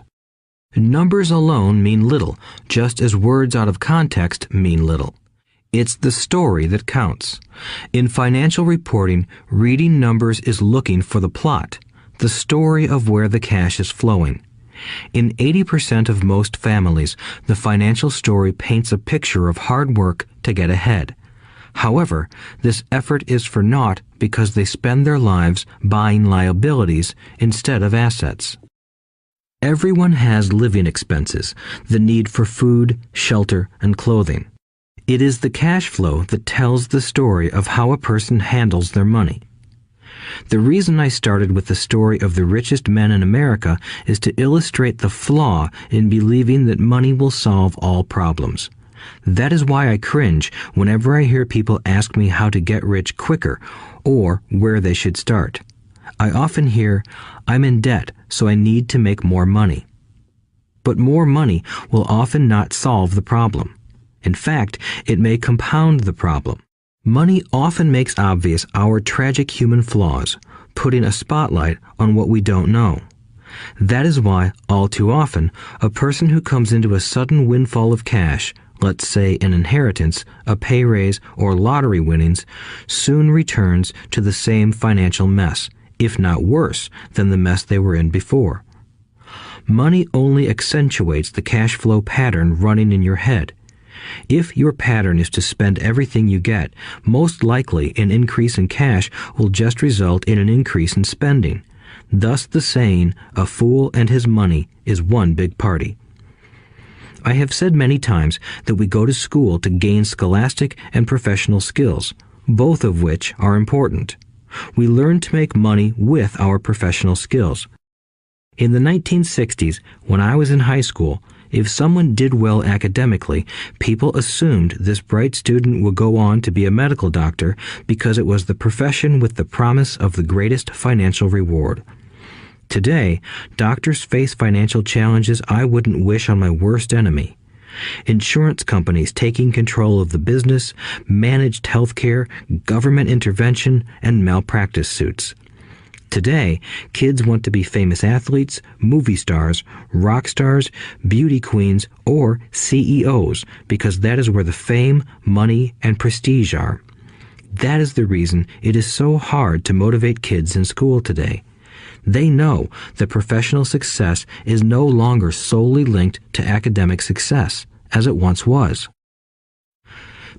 Numbers alone mean little, just as words out of context mean little. It's the story that counts. In financial reporting, reading numbers is looking for the plot, the story of where the cash is flowing. In 80% of most families, the financial story paints a picture of hard work to get ahead. However, this effort is for naught because they spend their lives buying liabilities instead of assets. Everyone has living expenses, the need for food, shelter, and clothing. It is the cash flow that tells the story of how a person handles their money. The reason I started with the story of the richest men in America is to illustrate the flaw in believing that money will solve all problems. That is why I cringe whenever I hear people ask me how to get rich quicker or where they should start. I often hear, "I'm in debt, so I need to make more money." But more money will often not solve the problem. In fact, it may compound the problem. Money often makes obvious our tragic human flaws, putting a spotlight on what we don't know. That is why, all too often, a person who comes into a sudden windfall of cash, let's say an inheritance, a pay raise, or lottery winnings, soon returns to the same financial mess, if not worse than the mess they were in before. Money only accentuates the cash flow pattern running in your head. If your pattern is to spend everything you get, most likely an increase in cash will just result in an increase in spending. Thus the saying, "A fool and his money is one big party." I have said many times that we go to school to gain scholastic and professional skills, both of which are important. We learn to make money with our professional skills. In the 1960s, when I was in high school, if someone did well academically, people assumed this bright student would go on to be a medical doctor because it was the profession with the promise of the greatest financial reward. Today, doctors face financial challenges I wouldn't wish on my worst enemy. Insurance companies taking control of the business, managed healthcare, government intervention, and malpractice suits. Today, kids want to be famous athletes, movie stars, rock stars, beauty queens, or CEOs because that is where the fame, money, and prestige are. That is the reason it is so hard to motivate kids in school today. They know that professional success is no longer solely linked to academic success, as it once was.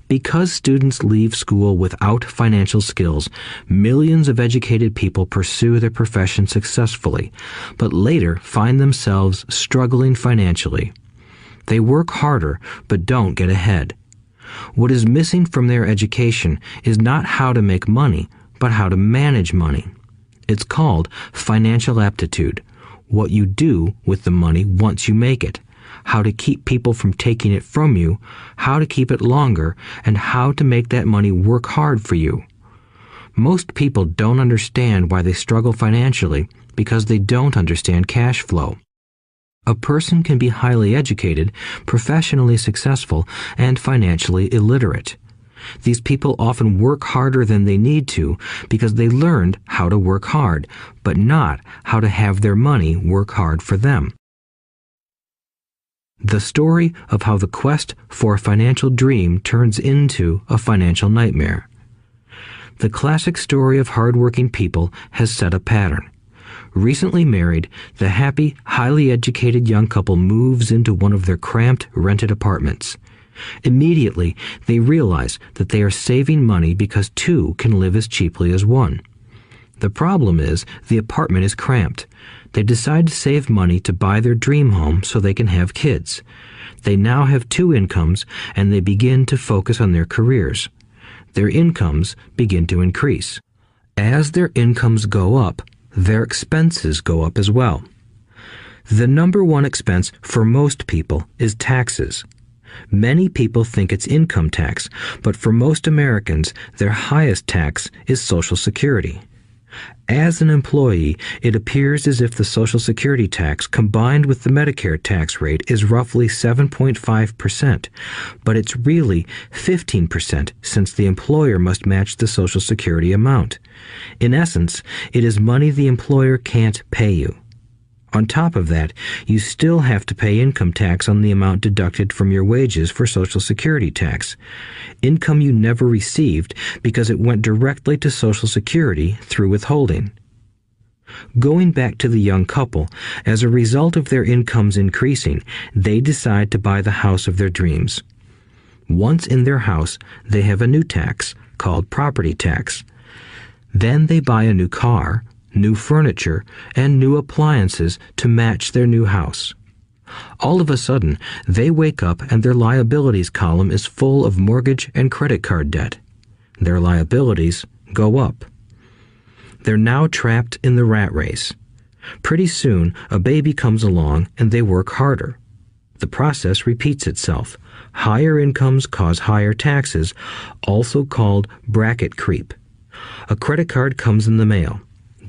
Because students leave school without financial skills, millions of educated people pursue their profession successfully, but later find themselves struggling financially. They work harder, but don't get ahead. What is missing from their education is not how to make money, but how to manage money. It's called financial aptitude, what you do with the money once you make it, how to keep people from taking it from you, how to keep it longer, and how to make that money work hard for you. Most people don't understand why they struggle financially because they don't understand cash flow. A person can be highly educated, professionally successful, and financially illiterate. These people often work harder than they need to because they learned how to work hard, but not how to have their money work hard for them. The story of how the quest for a financial dream turns into a financial nightmare. The classic story of hardworking people has set a pattern. Recently married, the happy, highly educated young couple moves into one of their cramped, rented apartments. Immediately, they realize that they are saving money because two can live as cheaply as one. The problem is the apartment is cramped. They decide to save money to buy their dream home so they can have kids. They now have two incomes and they begin to focus on their careers. Their incomes begin to increase. As their incomes go up, their expenses go up as well. The number one expense for most people is taxes. Many people think it's income tax, but for most Americans, their highest tax is Social Security. As an employee, it appears as if the Social Security tax combined with the Medicare tax rate is roughly 7.5%, but it's really 15% since the employer must match the Social Security amount. In essence, it is money the employer can't pay you. On top of that, you still have to pay income tax on the amount deducted from your wages for Social Security tax. Income you never received because it went directly to Social Security through withholding. Going back to the young couple, as a result of their incomes increasing, they decide to buy the house of their dreams. Once in their house, they have a new tax called property tax. Then they buy a new car, new furniture, and new appliances to match their new house. All of a sudden, they wake up and their liabilities column is full of mortgage and credit card debt. Their liabilities go up. They're now trapped in the rat race. Pretty soon, a baby comes along and they work harder. The process repeats itself. Higher incomes cause higher taxes, also called bracket creep. A credit card comes in the mail.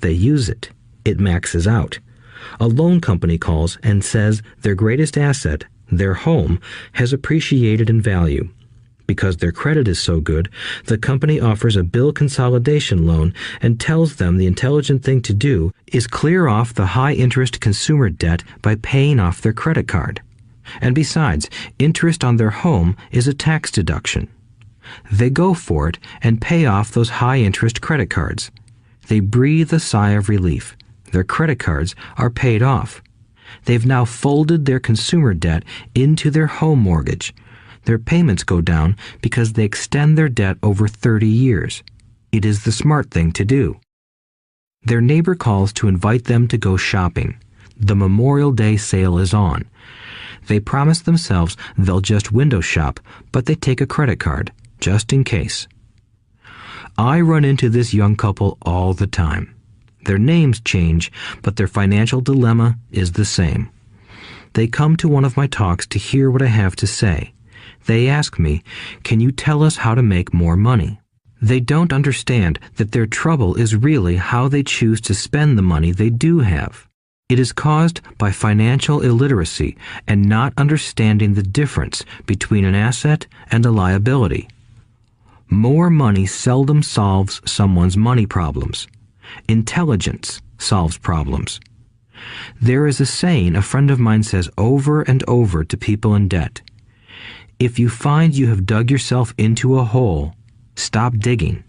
They use it. It maxes out. A loan company calls and says their greatest asset, their home, has appreciated in value. Because their credit is so good, the company offers a bill consolidation loan and tells them the intelligent thing to do is clear off the high-interest consumer debt by paying off their credit card. And besides, interest on their home is a tax deduction. They go for it and pay off those high-interest credit cards. They breathe a sigh of relief. Their credit cards are paid off. They've now folded their consumer debt into their home mortgage. Their payments go down because they extend their debt over 30 years. It is the smart thing to do. Their neighbor calls to invite them to go shopping. The Memorial Day sale is on. They promise themselves they'll just window shop, but they take a credit card, just in case. I run into this young couple all the time. Their names change, but their financial dilemma is the same. They come to one of my talks to hear what I have to say. They ask me, "Can you tell us how to make more money?" They don't understand that their trouble is really how they choose to spend the money they do have. It is caused by financial illiteracy and not understanding the difference between an asset and a liability. More money seldom solves someone's money problems. Intelligence solves problems. There is a saying a friend of mine says over and over to people in debt. If you find you have dug yourself into a hole, stop digging.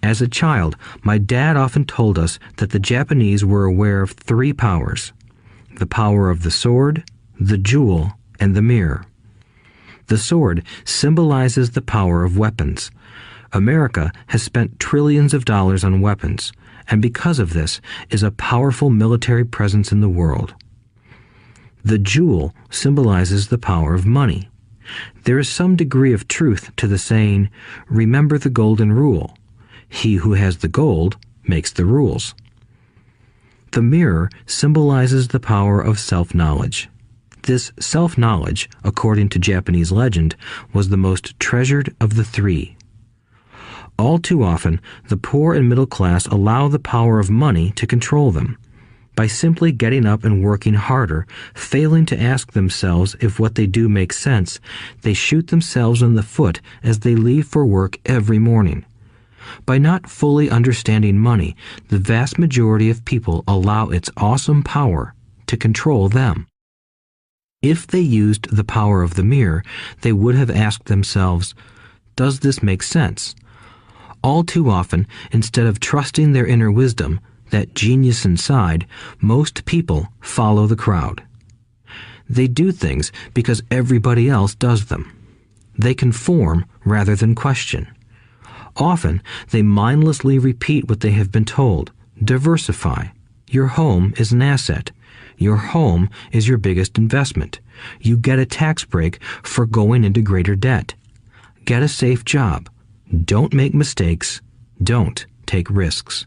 As a child, my dad often told us that the Japanese were aware of 3 powers: the power of the sword, the jewel, and the mirror. The sword symbolizes the power of weapons. America has spent trillions of dollars on weapons, and because of this is a powerful military presence in the world. The jewel symbolizes the power of money. There is some degree of truth to the saying, "Remember the golden rule. He who has the gold makes the rules." The mirror symbolizes the power of self-knowledge. This self-knowledge, according to Japanese legend, was the most treasured of the 3. All too often, the poor and middle class allow the power of money to control them. By simply getting up and working harder, failing to ask themselves if what they do makes sense, they shoot themselves in the foot as they leave for work every morning. By not fully understanding money, the vast majority of people allow its awesome power to control them. If they used the power of the mirror, they would have asked themselves, "Does this make sense?" All too often, instead of trusting their inner wisdom, that genius inside, most people follow the crowd. They do things because everybody else does them. They conform rather than question. Often, they mindlessly repeat what they have been told. Diversify. Your home is an asset. Your home is your biggest investment. You get a tax break for going into greater debt. Get a safe job. Don't make mistakes. Don't take risks.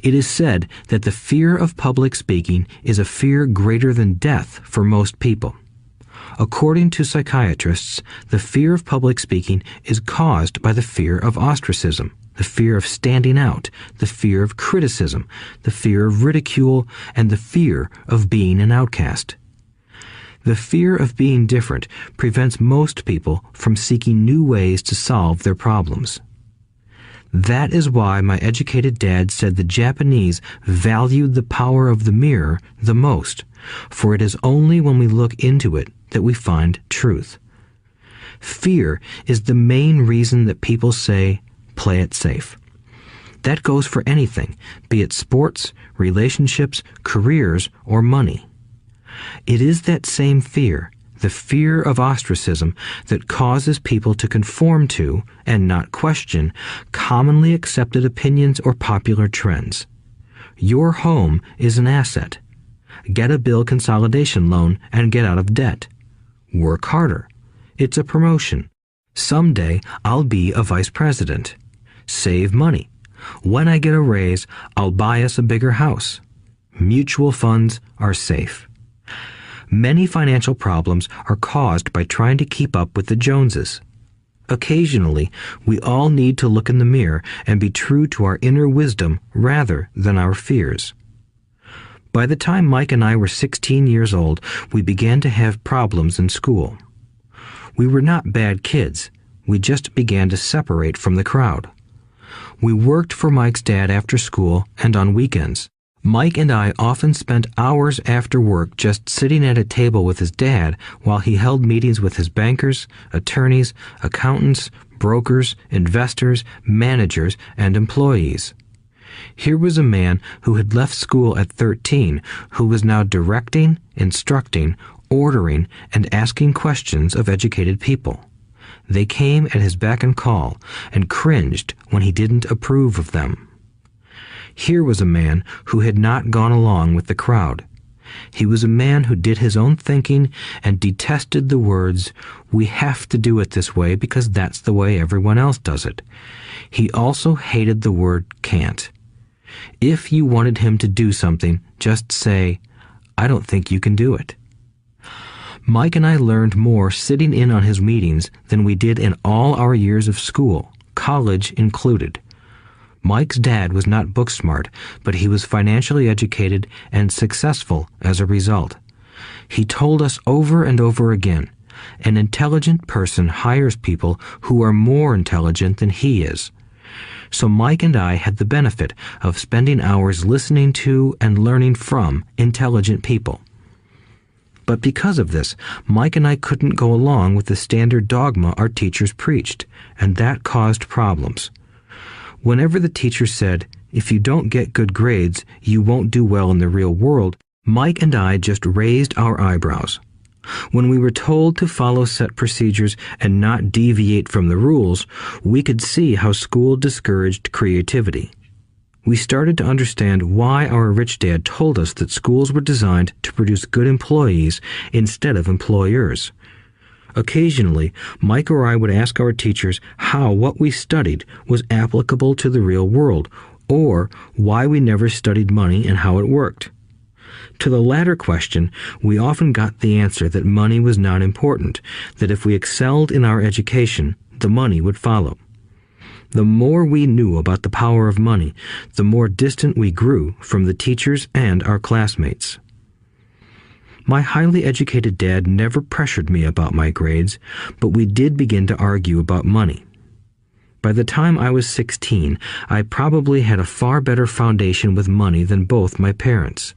It is said that the fear of public speaking is a fear greater than death for most people. According to psychiatrists, the fear of public speaking is caused by the fear of ostracism, the fear of standing out, the fear of criticism, the fear of ridicule, and the fear of being an outcast. The fear of being different prevents most people from seeking new ways to solve their problems. That is why my educated dad said the Japanese valued the power of the mirror the most, for it is only when we look into it that we find truth. Fear is the main reason that people say, "Play it safe." That goes for anything, be it sports, relationships, careers, or money. It is that same fear, the fear of ostracism, that causes people to conform to, and not question, commonly accepted opinions or popular trends. Your home is an asset. Get a bill consolidation loan and get out of debt. Work harder. It's a promotion. Someday I'll be a vice president. Save money. When I get a raise, I'll buy us a bigger house. Mutual funds are safe. Many financial problems are caused by trying to keep up with the Joneses. Occasionally, we all need to look in the mirror and be true to our inner wisdom rather than our fears. By the time Mike and I were 16 years old, we began to have problems in school. We were not bad kids. We just began to separate from the crowd. We worked for Mike's dad after school and on weekends. Mike and I often spent hours after work just sitting at a table with his dad while he held meetings with his bankers, attorneys, accountants, brokers, investors, managers, and employees. Here was a man who had left school at 13, who was now directing, instructing, ordering, and asking questions of educated people. They came at his beck and call and cringed when he didn't approve of them. Here was a man who had not gone along with the crowd. He was a man who did his own thinking and detested the words, "We have to do it this way because that's the way everyone else does it." He also hated the word can't. If you wanted him to do something, just say, "I don't think you can do it." Mike and I learned more sitting in on his meetings than we did in all our years of school, college included. Mike's dad was not book smart, but he was financially educated and successful as a result. He told us over and over again, an intelligent person hires people who are more intelligent than he is. So Mike and I had the benefit of spending hours listening to and learning from intelligent people. But because of this, Mike and I couldn't go along with the standard dogma our teachers preached, and that caused problems. Whenever the teacher said, "If you don't get good grades, you won't do well in the real world," Mike and I just raised our eyebrows. When we were told to follow set procedures and not deviate from the rules, we could see how school discouraged creativity. We started to understand why our rich dad told us that schools were designed to produce good employees instead of employers. Occasionally, Mike or I would ask our teachers how what we studied was applicable to the real world, or why we never studied money and how it worked. To the latter question, we often got the answer that money was not important, that if we excelled in our education, the money would follow. The more we knew about the power of money, the more distant we grew from the teachers and our classmates. My highly educated dad never pressured me about my grades, but we did begin to argue about money. By the time I was 16, I probably had a far better foundation with money than both my parents.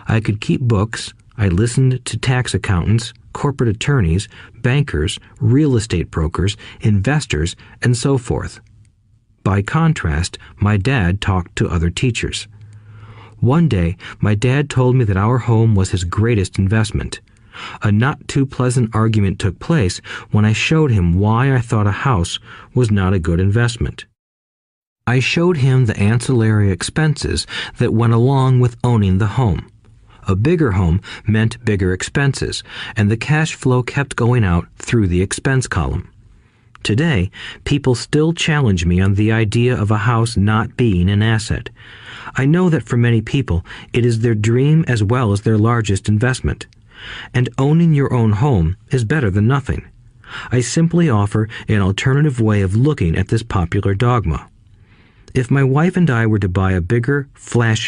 I could keep books, I listened to tax accountants, corporate attorneys, bankers, real estate brokers, investors, and so forth. By contrast, my dad talked to other teachers. One day, my dad told me that our home was his greatest investment. A not-too-pleasant argument took place when I showed him why I thought a house was not a good investment. I showed him the ancillary expenses that went along with owning the home. A bigger home meant bigger expenses, and the cash flow kept going out through the expense column. Today, people still challenge me on the idea of a house not being an asset. I know that for many people, it is their dream as well as their largest investment. And owning your own home is better than nothing. I simply offer an alternative way of looking at this popular dogma. If my wife and I were to buy a bigger, flashy